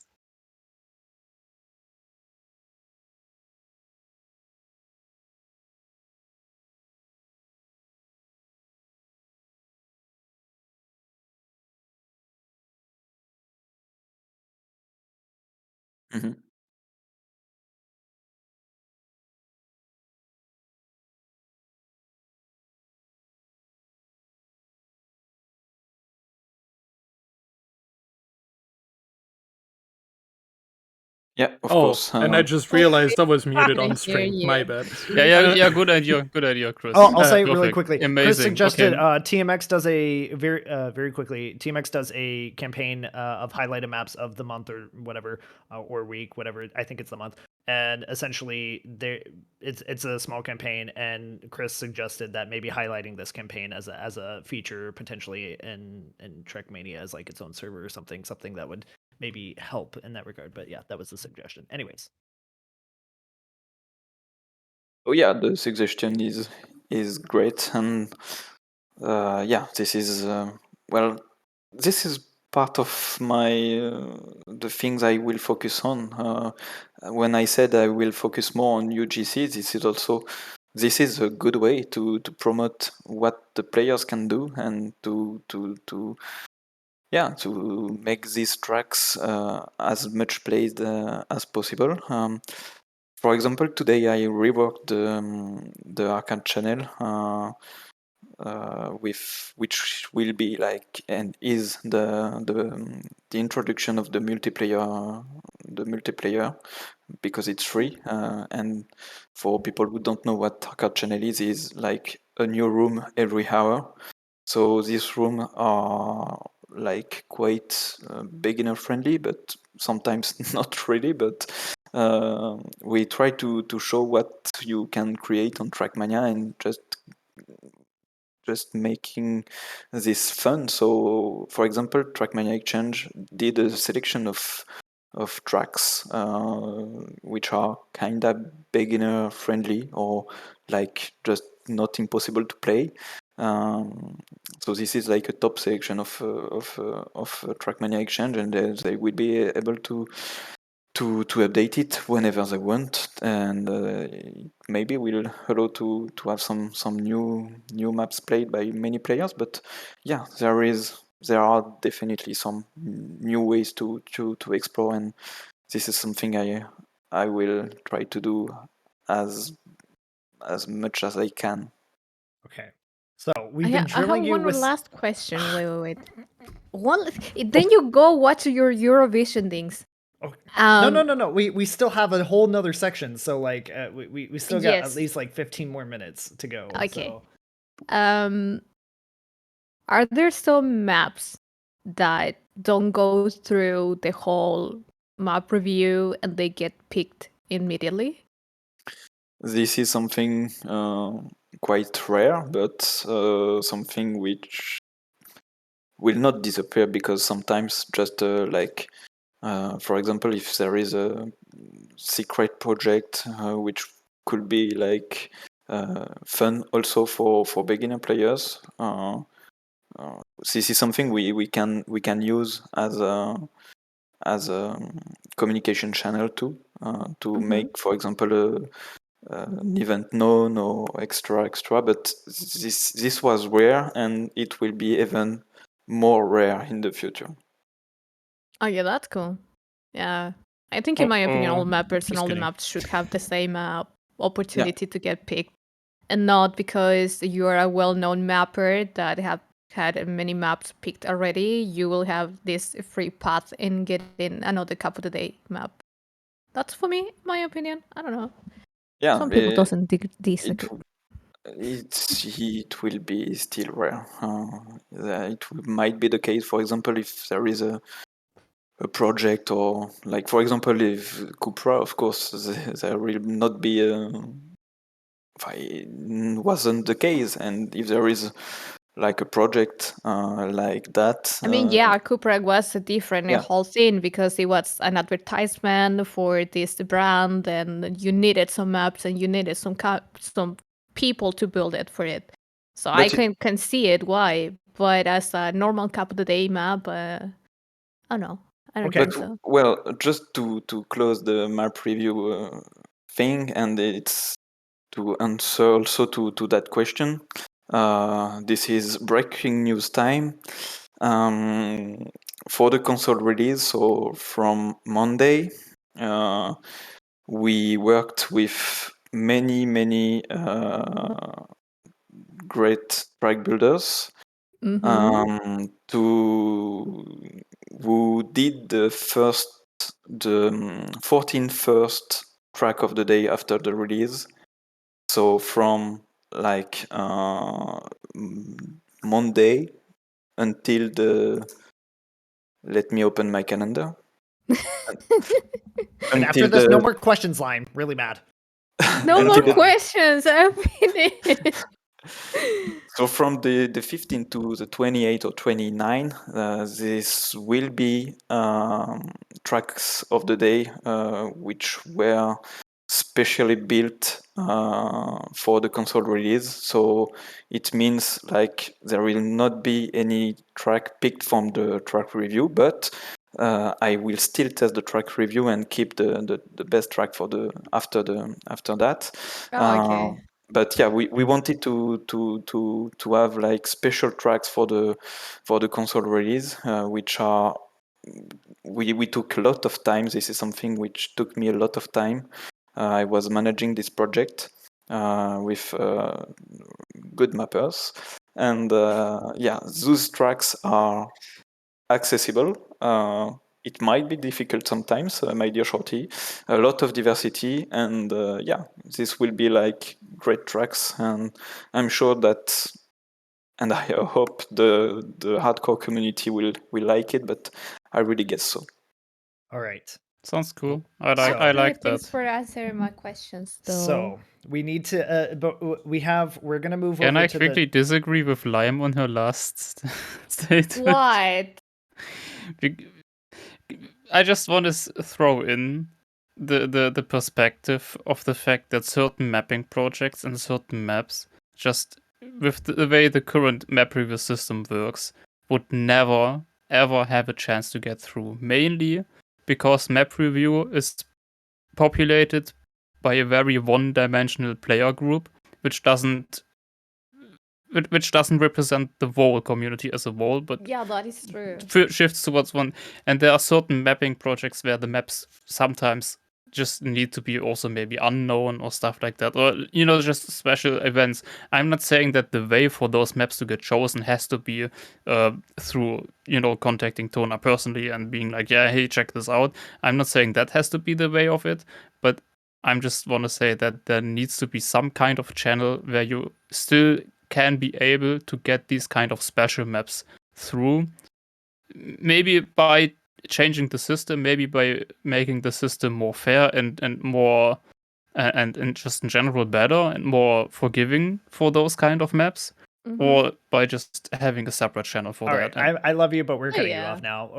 Mhm. Yeah, of course. And I just realized I was muted I on hear stream. you. My bad. Yeah. Good idea, Chris. I'll say it really Perfect. quickly. Chris Amazing. suggested Okay. TMX does a very quickly. TMX does a campaign of highlighted maps of the month or whatever, or week, whatever. I think it's the month. And essentially, it's a small campaign. And Chris suggested that maybe highlighting this campaign as a feature potentially in Trackmania as like its own server or something that would maybe help in that regard. But yeah, that was the suggestion. Anyways. Oh yeah, the suggestion is great, and yeah, this is well, this is part of my the things I will focus on. When I said I will focus more on UGC, this is a good way to promote what the players can do and to yeah, to make these tracks as much played as possible. For example, today I reworked the arcade channel with which will be like and is the introduction of the multiplayer because it's free, and for people who don't know what arcade channel is like a new room every hour. So these rooms are like quite beginner friendly, but sometimes not really. But we try to show what you can create on Trackmania and just making this fun. So, for example, Trackmania Exchange did a selection of tracks which are kind of beginner friendly or like just not impossible to play. So this is like a top selection of Trackmania Exchange, and they will be able to update it whenever they want, and maybe will allow to have some new maps played by many players. But yeah, there are definitely some new ways to explore, and this is something I will try to do as much as I can. Okay. So we've been I have drilling you one with. last question. Wait. One. Then you go watch your Eurovision things. Oh, Um, no. We still have a whole nother section. So like we still got at Yes. least like 15 more minutes to go. Okay. So Um, are there some maps that don't go through the whole map review and they get picked immediately? This is something quite rare, but something which will not disappear, because sometimes just like for example, if there is a secret project which could be like fun also for beginner players, this is something we can use as a communication channel too, to make, for example, an event known or extra. But this was rare, and it will be even more rare in the future. Oh yeah, that's cool. Yeah, I think in my opinion, all mappers and Just all the kidding. maps should have the same opportunity to get picked, and not because you are a well-known mapper that have had many maps picked already, you will have this free path in getting another Cup of the Day map. That's for me, my opinion. I don't know. Yeah, Some people doesn't disagree. it will be still rare. Might be the case, for example, if there is a project, or like, for example, if Cupra, of course, there will not be wasn't the case, and if there is like a project like that, I mean, yeah, Cupra was a different yeah. whole thing because it was an advertisement for this brand, and you needed some maps and you needed some people to build it for it. So I But can see it why, but as a normal Cup of the Day map, I don't know. I don't Okay. think so. Well, just to close the map review thing, and it's to answer also to that question. This is breaking news time. For the console release, so from Monday, we worked with many great track builders who did the 14 first track of the day after the release. So from like Monday until let me open my calendar. And after this, no more questions line. Really mad. No more questions. I'm finished. So from the 15th to the 28th or 29th, this will be tracks of the day which were specially built for the console release. So it means like there will not be any track picked from the track review, but I will still test the track review and keep the best track for the after that. Oh, okay. But yeah, we wanted to have like special tracks for the console release, which are we took a lot of time. This is something which took me a lot of time. I was managing this project with good mappers, and yeah, those tracks are accessible. It might be difficult sometimes, my dear Shorty. A lot of diversity, and yeah, this will be like great tracks, and I'm sure that, and I hope the hardcore community will like it, but I really guess so. All right. Sounds cool. I Okay, like thanks that. for answering my questions, though. So we need to, but we're gonna move Can over I to quickly disagree with Lime on her last statement? What? I just want to throw in the perspective of the fact that certain mapping projects and certain maps, just with the way the current map review system works, would never ever have a chance to get through. Mainly because map review is populated by a very one-dimensional player group, which doesn't represent the whole community as a whole, but Yeah, that is true. shifts towards one. And there are certain mapping projects where the maps sometimes just need to be also maybe unknown or stuff like that, or just special events. I'm not saying that the way for those maps to get chosen has to be through contacting Tona personally and being like, yeah, hey, check this out. I'm not saying that has to be the way of it, but I'm just want to say that there needs to be some kind of channel where you still can be able to get these kind of special maps through, maybe by changing the system, maybe by making the system more fair and more and just in general better and more forgiving for those kind of maps. or by just having a separate channel for All that. right, I love you, but we're Oh, cutting you yeah. off now.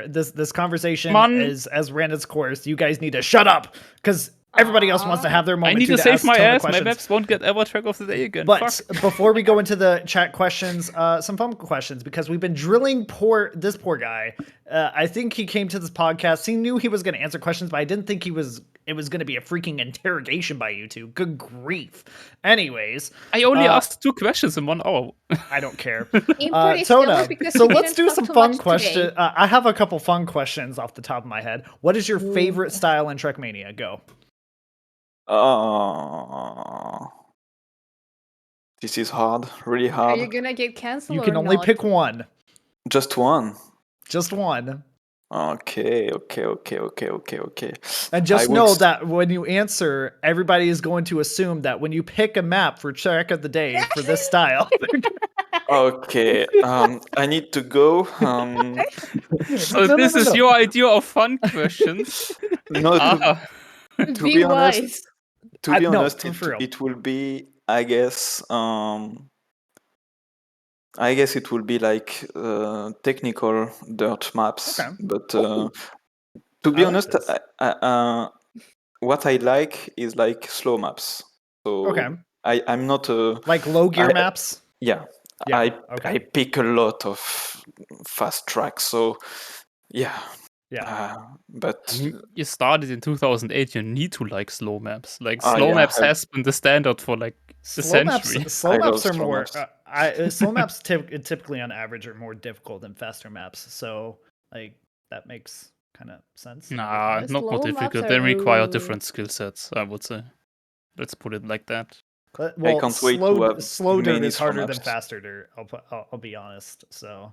This conversation Come on. has ran its course. You guys need to shut up because everybody else wants to have their I moment need too to save ask my Tona ass. My questions. maps won't get ever track of the day again. But Fuck. before we go into the chat questions, some fun questions because we've been drilling this poor guy. I think he came to this podcast. He knew he was going to answer questions, but I didn't think it was going to be a freaking interrogation by you two. Good grief. Anyways, I only asked 2 questions in 1 hour. I don't care. Import is Tona, stellar because so he let's didn't do talk some too fun much questions. today. I have a couple fun questions off the top of my head. What is your favorite style in Trackmania? Go. This is hard, really Are hard. you gonna get cancelled? You can or only not? pick one. Just one. Just one. Okay. And just know that when you answer, everybody is going to assume that when you pick a map for track of the day for this style. Okay. I need to go. So No. this is your idea of fun questions? No, to Be be honest, wise. For real. it will be, I guess, it will be like technical dirt maps. Okay. But Ooh, to be I like honest, this. what I like is like slow maps. So Okay. I'm not a Like low gear I- maps. yeah. Yeah. I Okay. pick a lot of fast tracks. So yeah. Yeah. But You started in 2008. You need to like slow maps. Like Ah, slow yeah, maps has been the standard for like a Slow maps. century. Slow I maps love are slow more. maps. Slow maps typically on average are more difficult than faster maps. So like that makes kind of sense. Nah, The not more slow maps difficult. are They require really- different skill sets, I would say. Let's put it like that. Well, can't wait to have slow dirt many is harder slow than maps. faster dirt. I'll be honest. So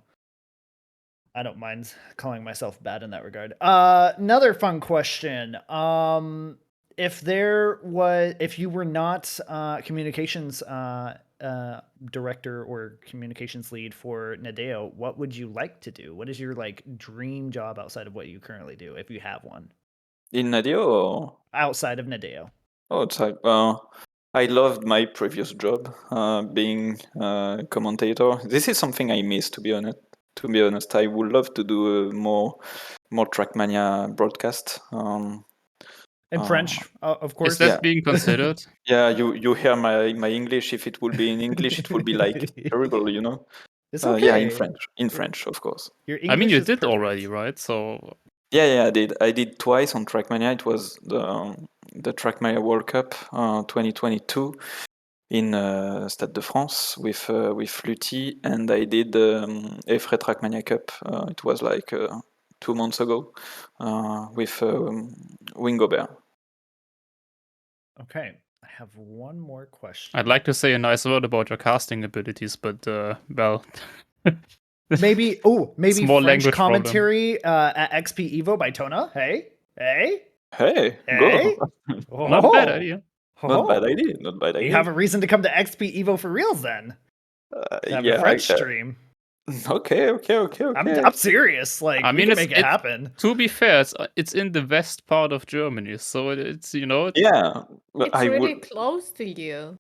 I don't mind calling myself bad in that regard. Another fun question. If you were not communications director or communications lead for Nadeo, what would you like to do? What is your like dream job outside of what you currently do, if you have one? In Nadio or Outside of Nadeo. outside? I loved my previous job, being a commentator. This is something I miss, to be honest. I would love to do more Trackmania broadcast. In French, of course. Is that Yeah. being considered? Yeah, you hear my English. If it would be in English, it would be like terrible, you know. It's okay. Yeah, in French, of course. Your I mean, English you is did perfect. already, right? So Yeah, I did. I did twice on Trackmania. It was the Trackmania World Cup 2022 in Stade de France with Lutti, and I did Efre Trackmania Cup. It was like 2 months ago with Wingobert. Okay, I have one more question. I'd like to say a nice word about your casting abilities, but well, maybe more French language problem. commentary at XP Evo by Tona. Hey, Hey, hey. go! Not bad idea. Not bad idea. Not bad idea. You have a reason to come to XP Evo for reals then. To have a French stream. Okay. I'm serious. Like, I we mean, can make it happen. To be fair, it's in the west part of Germany, so it's Yeah, but It's I really would. close to you.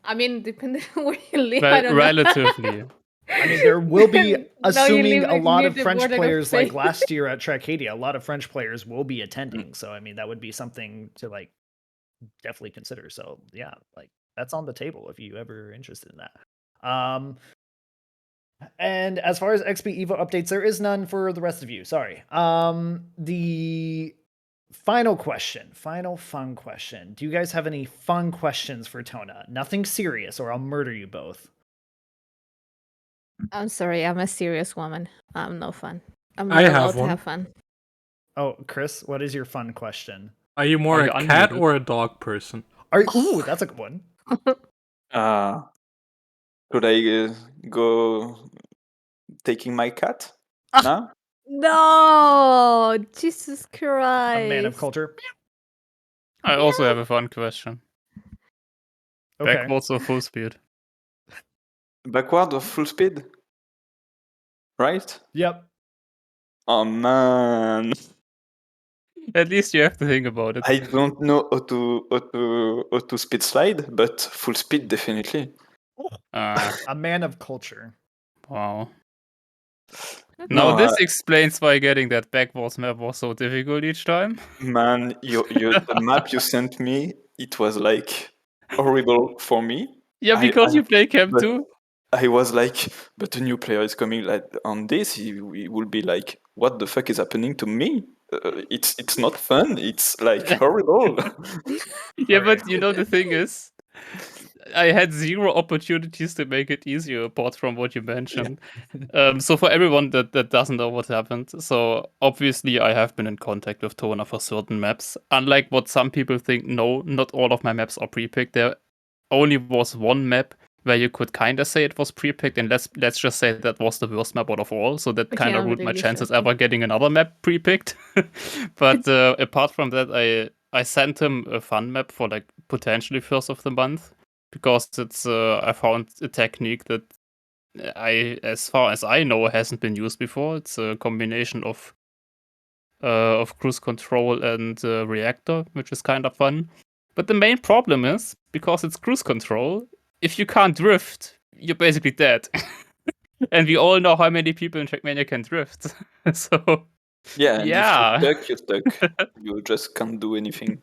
I mean, depending on where you live, I don't know. relatively. I mean, there will be, No, you assuming live, a like, lot near of the French border of players like Spain. last year at Trackmania, a lot of French players will be attending. So, I mean, that would be something to like definitely consider. So, yeah, like that's on the table if you ever interested in that. And as far as XP Evo updates, there is none for the rest of you. Sorry. The final fun question. Do you guys have any fun questions for Tona? Nothing serious, or I'll murder you both. I'm sorry, I'm a serious woman. I'm no fun. I'm I not have allowed to one. have fun. Oh, Chris, what is your fun question? Are you more Are you a cat unmuted? or a dog person? Ooh, that's a good one. Could I go taking my cat now? No, Jesus Christ! A man of culture. I also have a fun question. Okay. Backwards or full speed? Backward or full speed? Right? Yep. Oh man, At least you have to think about it. I don't know how to speed slide, but full speed definitely. A man of culture. Wow. No, Now this explains why getting that backwards map was so difficult each time. man, the map you sent me, it was like horrible for me. Yeah, because you play Camp but 2. I was like, but a new player is coming like on this. He will be like, what the fuck is happening to me? It's not fun. It's like horrible. Yeah, Alright. but you know the thing is, I had 0 opportunities to make it easier apart from what you mentioned. So for everyone that doesn't know what happened, so obviously I have been in contact with Tona for certain maps. Unlike what some people think, no, not all of my maps are pre-picked. There only was one map where you could kind of say it was pre-picked, and let's just say that was the worst map out of all. So that I kind of cannot ruled my believe you, chances Shorty. ever getting another map pre-picked. But apart from that, I sent him a fun map for like potentially first of the month, because it's I found a technique that as far as I know, hasn't been used before. It's a combination of cruise control and reactor, which is kind of fun. But the main problem is, because it's cruise control, if you can't drift, you're basically dead. And we all know how many people in Trackmania can drift. So Yeah, and yeah. if you're stuck. You just can't do anything.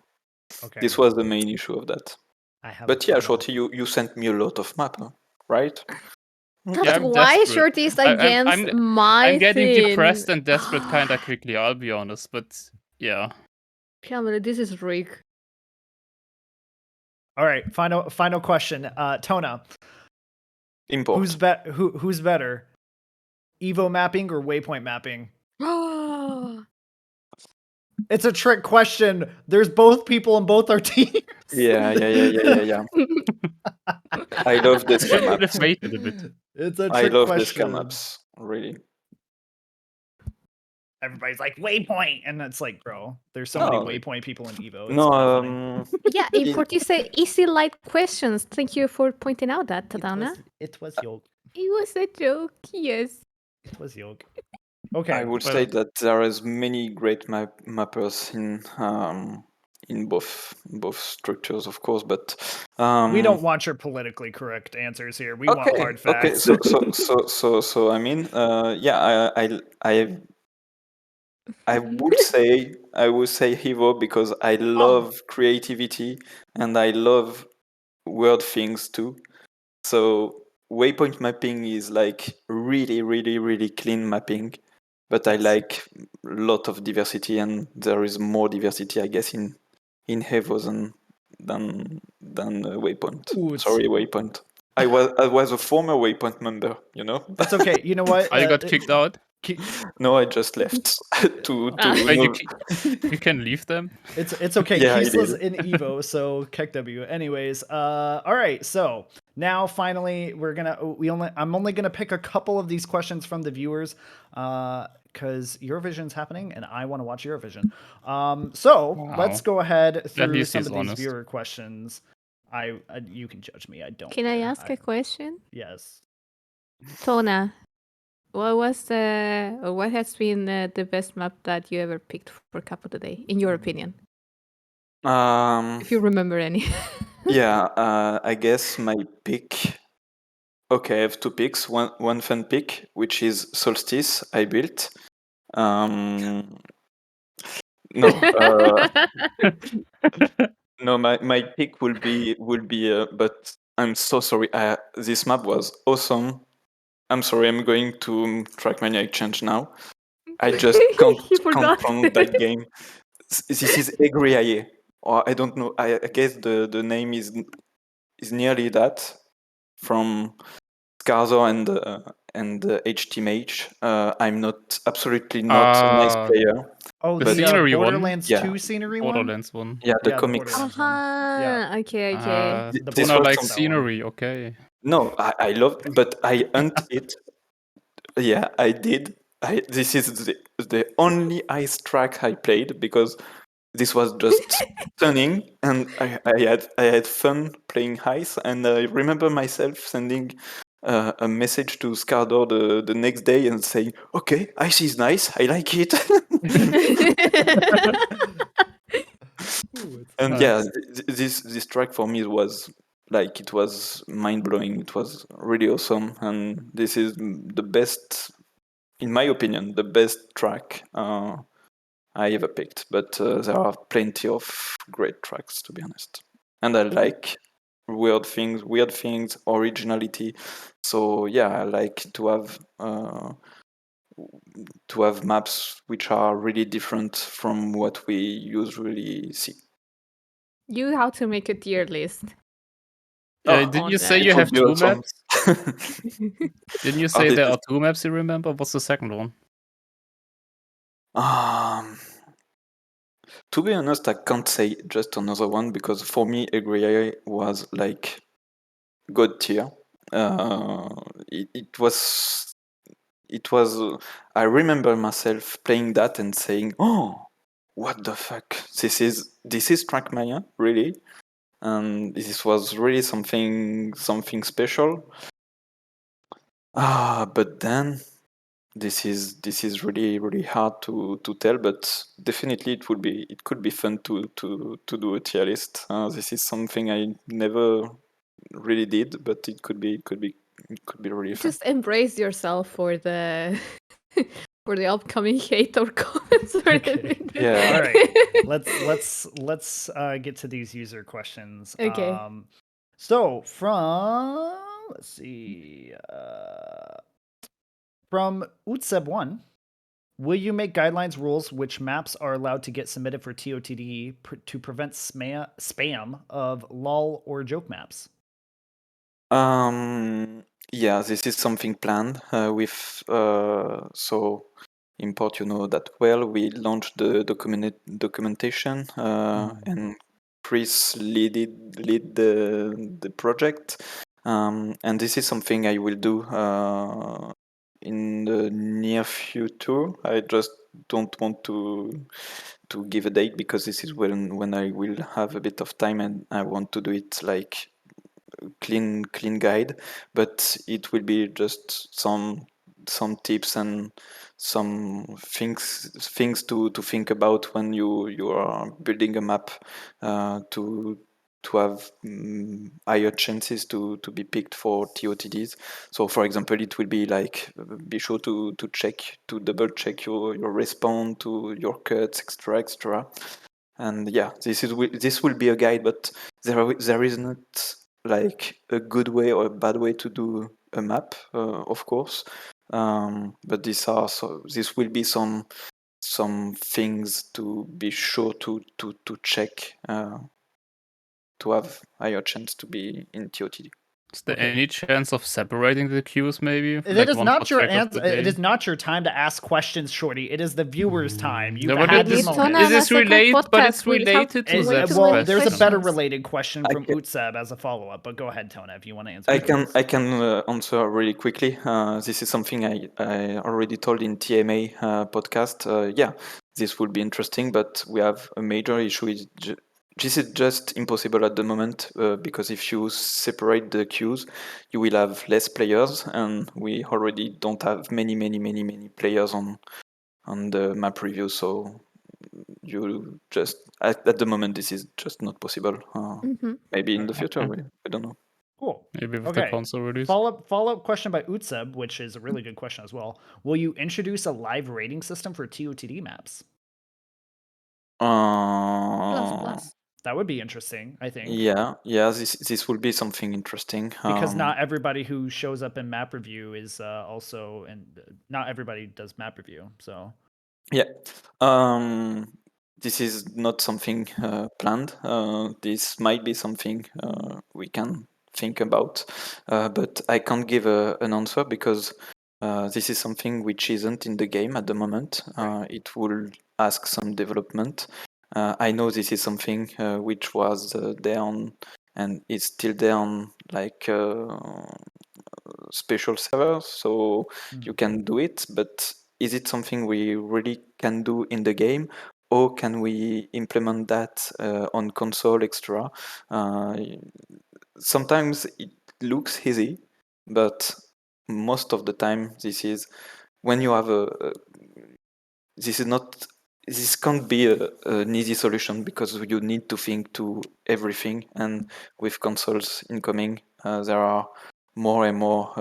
Okay. This was the main issue of that. I have But yeah, Shorty, you sent me a lot of map, huh? Right? That's Yeah, I'm why desperate. Shorty is I'm against my I'm getting thing. depressed and desperate kind of quickly, I'll be honest. But yeah. Camera, this is Rick. All right, final question. Tona, Import. who's better? Evo mapping or waypoint mapping? It's a trick question. There's both people on both our teams. Yeah. I love this Should map. have waited a bit. It's a I trick love this question. maps, really. Everybody's like waypoint, and it's like, bro, there's so many No, waypoint people in Evo. It's no, kinda funny. Yeah, import is a easy light questions. Thank you for pointing out that, Tadana. It was yoke. It was a joke, yes. It was yoke. Okay. I would Well- say that there is many great mappers in both structures, of course, but We don't want your politically correct answers here. We want hard okay. facts. So I mean, yeah, I would say Evo because I love creativity and I love weird things too. So waypoint mapping is like really clean mapping, but I Yes. like a lot of diversity, and there is more diversity, I guess, in Evo than waypoint. Ooh, it's- Sorry, waypoint. I was a former waypoint member, you know. It's okay. You know what? I got kicked out. No, I just left to Wait, move. you can leave them? It's okay. Yeah, I Kiesla's did. in Evo, so KEKW. Anyways, all right. So now finally I'm only gonna pick a couple of these questions from the viewers, because Eurovision's happening and I want to watch Eurovision. So let's Wow. go ahead through least some he's of these honest. viewer questions. You can judge me. I don't. Can I care. ask a question? Yes. Tona, what has been the best map that you ever picked for Cup of the Day, in your opinion? If you remember any. Yeah, I guess my pick. Okay, I have two picks. One fun pick, which is Solstice. I built. No, no. My pick will be. But I'm so sorry. This map was awesome. I'm sorry. I'm going to Trackmania Exchange now. I just can't He forgot. pronounce that game. This is Egriaye, or I don't know. I guess the name is nearly that, from Scarzo and HT Mage. I'm absolutely not a nice player. Oh, The the scenery one? Borderlands Yeah. 2 scenery one? Borderlands one. Yeah, the Yeah, comics. Borderlands one. Yeah. Okay. The This Tona was likes some- scenery, okay. No, I love, but I hunt it. Yeah, I did. This is the only ice track I played because this was just stunning, and I had fun playing ice. And I remember myself sending a message to Scardor the next day and saying, "Okay, ice is nice. I like it." And yeah, this track for me was like it was mind blowing. It was really awesome, and this is the best, in my opinion, the best track I ever picked. But there are plenty of great tracks, to be honest. And I like weird things, originality. So yeah, I like to have maps which are really different from what we usually see. You have to make a tier list. Did on you say that. you It would have be 2 awesome. maps? Didn't you Oh, say this there is- are 2 maps you remember? What's the second one? Um, to be honest, I can't say just another one because for me, Egrier was like god tier. It was. It was. I remember myself playing that and saying, "Oh, what the fuck? This is Trackmania, really?" And this was really something special. But then this is really hard to tell, but definitely it could be fun to do a tier list. This is something I never really did, but it could be really fun. Just embrace yourself for the for the upcoming hate or comments. Okay. Yeah. All right. Let's get to these user questions. Okay. So from let's see, from Utseb1, will you make guidelines rules which maps are allowed to get submitted for TOTD to prevent spam of lol or joke maps? Yeah, this is something planned with so import, you know that well. We launched the documentation and Chris lead the project, and this is something I will do in the near future. I just don't want to give a date because this is when I will have a bit of time and I want to do it like clean guide, but it will be just some tips and some things to think about when you are building a map to have higher chances to be picked for TOTDs. So for example, it will be like be sure to double check your respawn to your cuts, extra. And yeah, this will be a guide, but there is not like a good way or a bad way to do a map, of course. But this will be some things to be sure to check to have higher chance to be in TOTD. Is there Okay. any chance of separating the queues maybe? It Like is one not for your track of answer. the It day? is not your time to ask questions, Shorty. It is the viewers' time. You've No, but had your This moment. Tona is and a this second related? But podcast. it's We have related to way Zeb's too Well, many there's a better questions. related question I from can- Utseb as a follow up, but go ahead, Tona, if you want to answer. I can answer really quickly. This is something I already told in TMA podcast. Yeah, this would be interesting, but we have a major issue. This is just impossible at the moment because if you separate the queues, you will have less players, and we already don't have many players on the map review. So you just at the moment this is just not possible. Maybe in the future, Okay. we don't know. Cool. Maybe with the Okay. console release. Follow up question by Utseb, which is a really good question as well. Will you introduce a live rating system for TOTD maps? Plus. That would be interesting, I think. Yeah. This will be something interesting. Because not everybody who shows up in map review is also, and not everybody does map review. So Yeah. This is not something planned. This might be something we can think about, but I can't give an answer because this is something which isn't in the game at the moment. It will ask some development. I know this is something which was there on and is still there on like special servers, so you can do it, but is it something we really can do in the game, or can we implement that on console extra? Sometimes it looks easy, but most of the time this is when you have this is not this can't be an easy solution because you need to think to everything, and with consoles incoming, there are more and more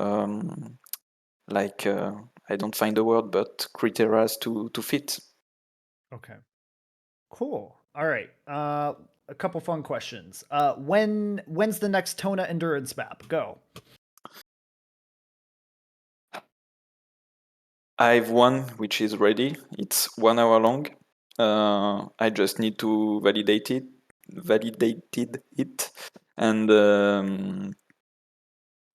I don't find the word, but criteria to fit. Okay. Cool. All right. A couple fun questions. When's the next Tona endurance map? Go. I have one which is ready. It's 1 hour long. I just need to validate it, and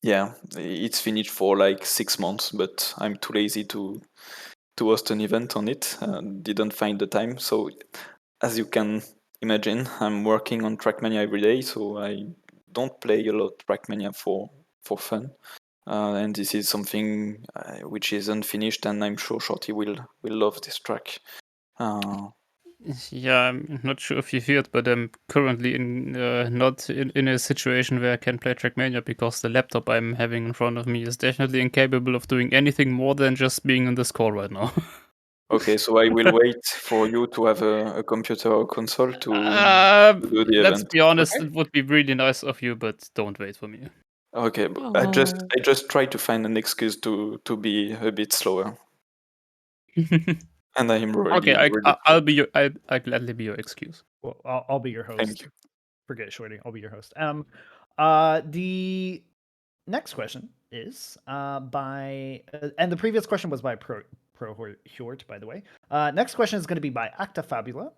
yeah, it's finished for like 6 months. But I'm too lazy to host an event on it. Didn't find the time. So as you can imagine, I'm working on Trackmania every day. So I don't play a lot Trackmania for fun. And this is something which is unfinished, and I'm sure Shorty will love this track. Yeah, I'm not sure if you heard, but I'm currently not in a situation where I can play Trackmania because the laptop I'm having in front of me is definitely incapable of doing anything more than just being on this call right now. Okay, so I will wait for you to have a computer or console to do the Let's event. be honest, Okay. it would be really nice of you, but don't wait for me. Okay, but Oh. I just try to find an excuse to be a bit slower, and I am Okay, really I'll gladly be your excuse. Well, I'll be your Thank host. you. Forget Shorty. I'll be your host. The next question is by and the previous question was by Pro Hort, by the way. Next question is going to be by Acta Fabula.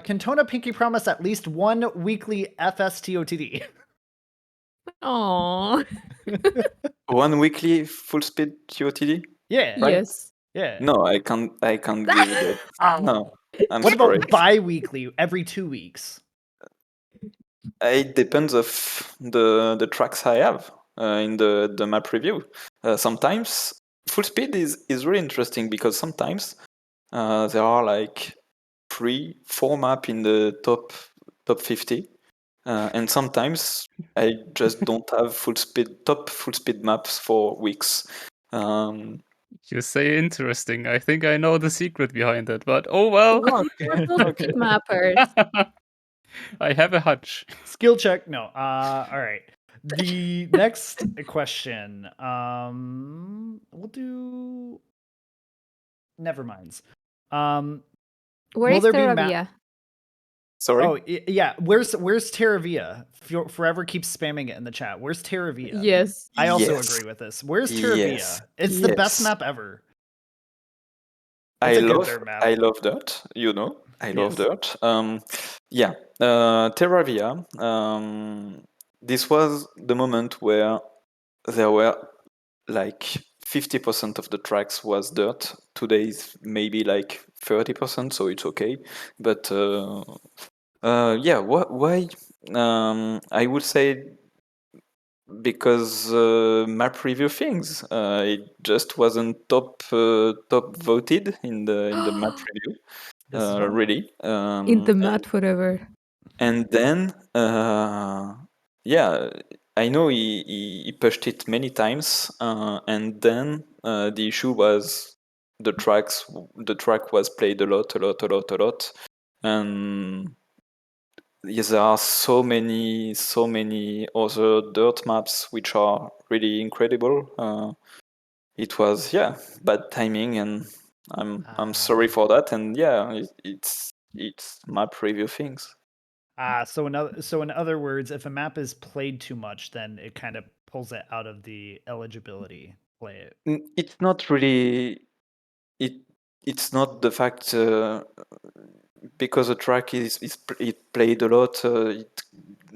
Can Tona Pinky promise at least one weekly FSTOTD? Aw. 1 weekly full speed TOTD? Yeah. Right? Yes. Yeah. No, I can't give that. No, I'm What sorry. about bi-weekly, every 2 weeks? It depends of the tracks I have in the map review. Sometimes full speed is really interesting because sometimes there are like 3-4 map in the top 50, and sometimes I just don't have top full speed maps for weeks. You say interesting. I think I know the secret behind it, but oh well. Okay. We're both speed mappers. I have a hunch. Skill check. No. All right. The next question. We'll do. Never minds. Where Will is there be Terravia? Sorry. Oh yeah. Where's Terravia? Forever keeps spamming it in the chat. Where's Terravia? Yes. I also Yes. agree with this. Where's Terravia? Yes. It's the best Yes. map ever. It's a good dirt map. I love dirt. You know, I love Yes. dirt. Yeah. Terravia. This was the moment where there were like 50% of the tracks was dirt. Today is maybe like 30%, so it's okay. But yeah, why? I would say because map review things. It just wasn't top voted in the map review. This is wrong. Really. In the mat forever. And then yeah, I know he pushed it many times, and then the issue was the track was played a lot, and yes, there are so many other dirt maps which are really incredible. It was bad timing, and I'm sorry for that. And yeah, it's map review things. So in other words, if a map is played too much, then it kind of pulls it out of the eligibility. Play it. It's not really it. It's not the fact because a track is it played a lot. It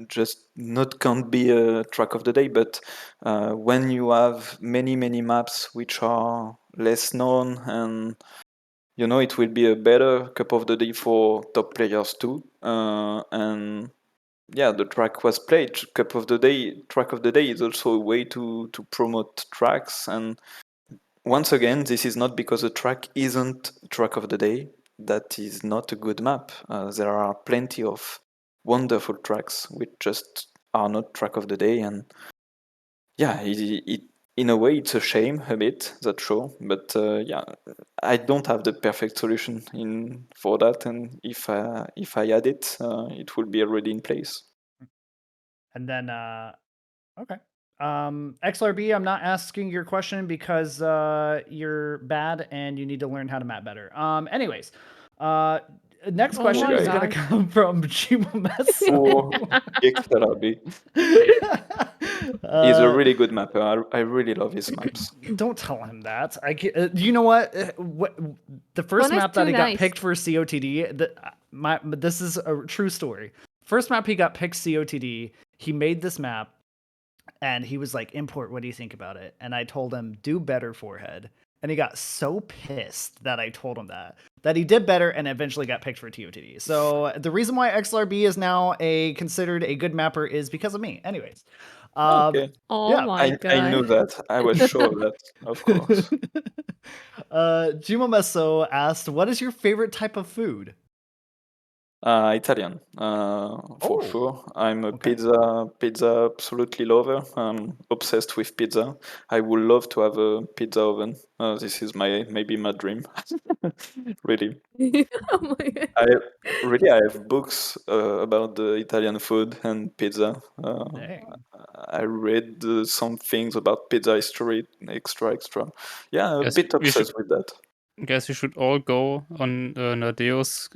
just not can't be a track of the day. But when you have many maps which are less known, and you know, it will be a better cup of the day for top players too. And yeah, the track was played. Cup of the day, track of the day is also a way to promote tracks. And once again, this is not because a track isn't track of the day. That is not a good map. There are plenty of wonderful tracks which just are not track of the day. And yeah, in a way, it's a shame a bit, that's sure. But yeah, I don't have the perfect solution for that. And if I add it, it will be already in place. And then, okay. XRB, I'm not asking your question because you're bad and you need to learn how to map better. Anyways, next Oh question my is going to gosh. come from Chimameso. Poor XRB. He's a really good mapper. I really love his maps. Don't tell him that. You know what? The first Tona's map that too he got nice. picked for COTD. This is a true story. First map he got picked COTD. He made this map, and he was like, "Import. What do you think about it?" And I told him, "Do better, forehead." And he got so pissed that I told him that he did better, and eventually got picked for TOTD. So the reason why XLRB is now considered a good mapper is because of me. Anyways. Okay. Oh Yeah, my I knew god. that. I was sure of that, of course. Jimameso asked, "What is your favorite type of food?" Italian, for Oh, sure. I'm a okay. pizza absolutely lover. I'm obsessed with pizza. I would love to have a pizza oven. This is maybe my dream. Really. Oh my god. I have books about the Italian food and pizza. Dang. I read some things about pizza history, extra. Yeah, a Yes, bit we should. obsessed with that. Guess you should all go on Nadeo's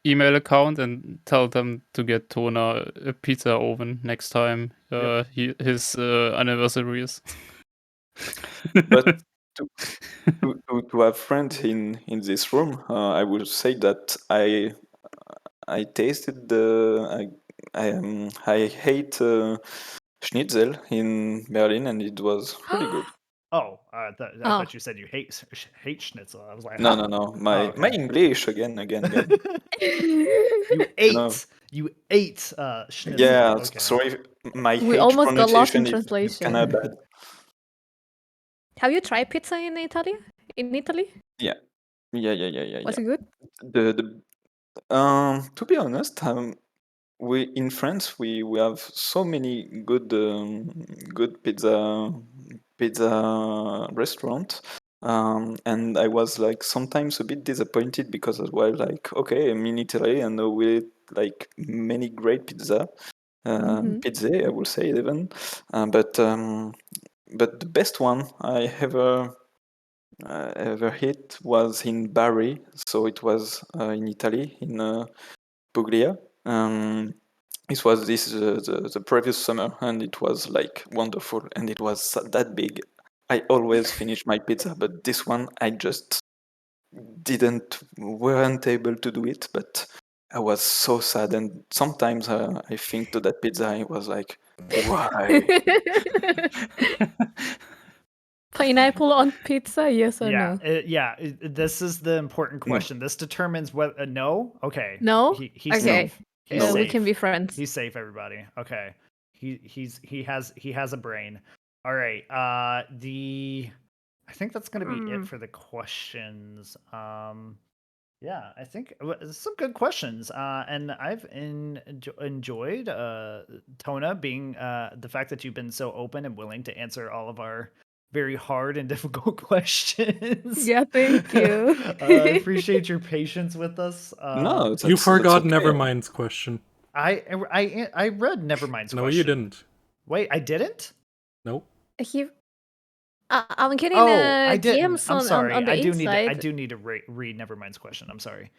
email account and tell them to get Tona a pizza oven next time his anniversary is. But to have friends in this room, I would say that I tasted I hate schnitzel in Berlin, and it was really good. Oh, I Oh. thought you said you hate schnitzel. I was like, No, huh? no. Oh, My okay. English again. You ate. You ate schnitzel. Yeah, Okay. sorry, my We H almost got lost in pronunciation is kind translation. of bad. Have you tried pizza in Italy? In Italy? Yeah. Was it good? To be honest, we in France we have so many good pizza restaurant, and I was like sometimes a bit disappointed because as well, like, okay, I'm in Italy and we eat like many great pizza I will say even, but the best one I ever hit was in Bari, so it was in Italy in Puglia. It was the previous summer, and it was like wonderful, and it was that big. I always finish my pizza, but this one I just weren't able to do it. But I was so sad, and sometimes I think to that pizza, I was like, why? Pineapple on pizza? Yes or no? This is the important question. This determines whether no. Okay. No? He's Okay. safe. He's safe. We can be friends. He's safe, everybody. Okay. He has a brain. All right. I think that's gonna be it for the questions. Yeah, I think some good questions. And I've enjoyed Tona being the fact that you've been so open and willing to answer all of our very hard and difficult questions. Yeah, thank you. I appreciate your patience with us. No, You forgot that's okay. Nevermind's question. I read Nevermind's No, question. you didn't. Wait, I didn't? Nope. I'm getting I didn't. DMs I'm sorry. on the I inside. do need to read Nevermind's question. I'm sorry.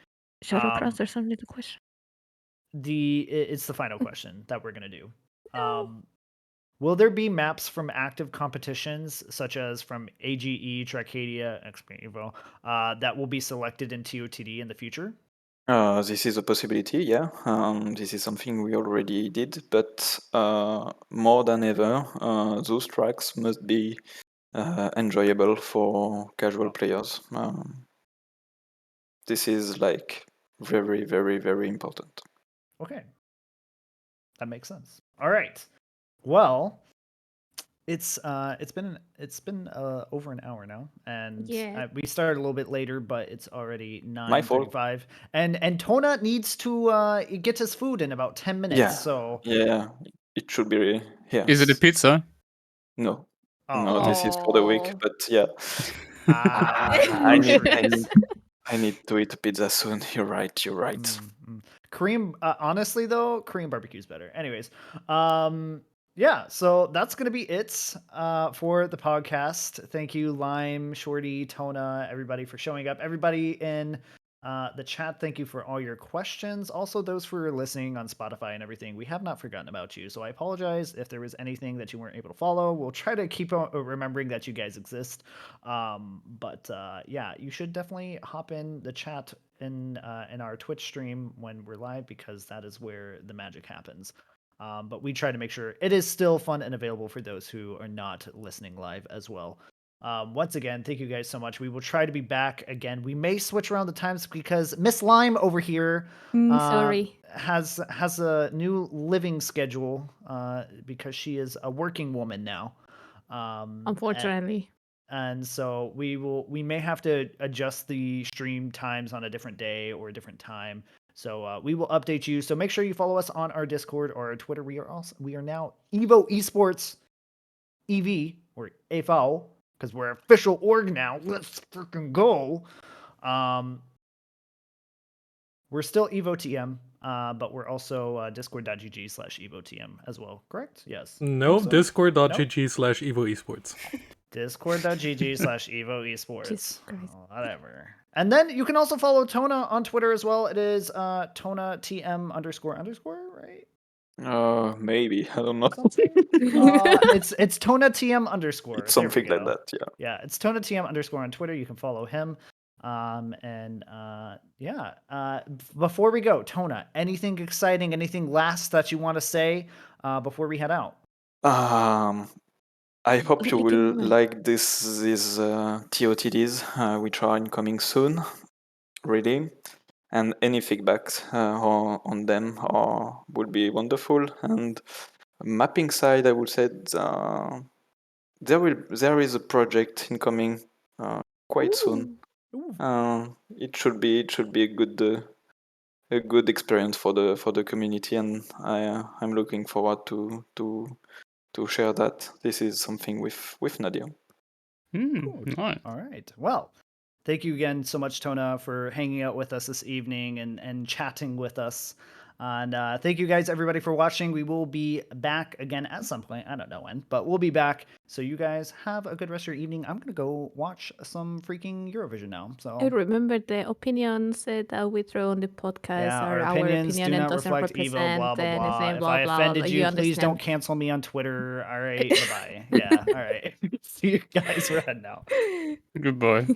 Shadowcross, there's something to question. It's the final question that we're gonna do. No. Will there be maps from active competitions, such as from AGE, Trackmania, Evo, that will be selected in TOTD in the future? This is a possibility, yeah. This is something we already did, but more than ever, those tracks must be enjoyable for casual players. This is like very, very, very important. Okay, that makes sense. All right. Well, it's been over an hour now, and Yeah. we started a little bit later, but it's already My fault. 9:35, and Tona needs to get his food in about 10 minutes. Yeah. So Yeah, it should be here. Is it a pizza? No. No, this is for the week. Oh. But yeah, I need to eat a pizza soon. You're right. You're right. Korean, honestly though, Korean barbecue's better. Anyways, yeah, so that's gonna be it for the podcast. Thank you, Lime, Shorty, Tona, everybody for showing up. Everybody in the chat, thank you for all your questions. Also, those who are listening on Spotify and everything, we have not forgotten about you. So I apologize if there was anything that you weren't able to follow. We'll try to keep remembering that you guys exist. But yeah, you should definitely hop in the chat in our Twitch stream when we're live, because that is where the magic happens. But we try to make sure it is still fun and available for those who are not listening live as well. Once again, thank you guys so much. We will try to be back again. We may switch around the times because Miss Lime over here Sorry. has a new living schedule because she is a working woman now. Unfortunately. And so we may have to adjust the stream times on a different day or a different time. So we will update you. So make sure you follow us on our Discord or our Twitter. We are now Evo Esports EV or EVO, because we're official org now. Let's freaking go. We're still Evo TM, but we're also discord.gg/EvoTM as well. Correct? Yes. No, so. discord.gg/Evo Esports. Discord.gg/Evo Esports. Jesus Christ. Whatever. And then you can also follow Tona on Twitter as well. It is Tona TM __, right? Maybe, I don't know. It's Tona TM _. It's something like that. Yeah. Yeah, it's Tona TM _ on Twitter. You can follow him. Before we go, Tona, anything exciting, anything last that you want to say before we head out? I hope you Let me will think. like these TOTDs, which are incoming soon, really. And any feedbacks on them would be wonderful. And mapping side, I would say there is a project incoming quite soon. It should be a good experience for the community, and I'm looking forward to share that. This is something with Nadia. Nice. All right. Well, thank you again so much, Tona, for hanging out with us this evening and chatting with us. And thank you guys, everybody, for watching. We will be back again at some point. I don't know when, but we'll be back. So you guys have a good rest of your evening. I'm going to go watch some freaking Eurovision now. So Remember, the opinions that we throw on the podcast are our opinions opinion do and not doesn't reflect represent Evo, blah, blah, blah. anything, If blah, I blah, offended blah. you, You please don't understand. cancel me on Twitter. All right. Bye-bye. Yeah. All right. See you guys. We're heading out. Goodbye.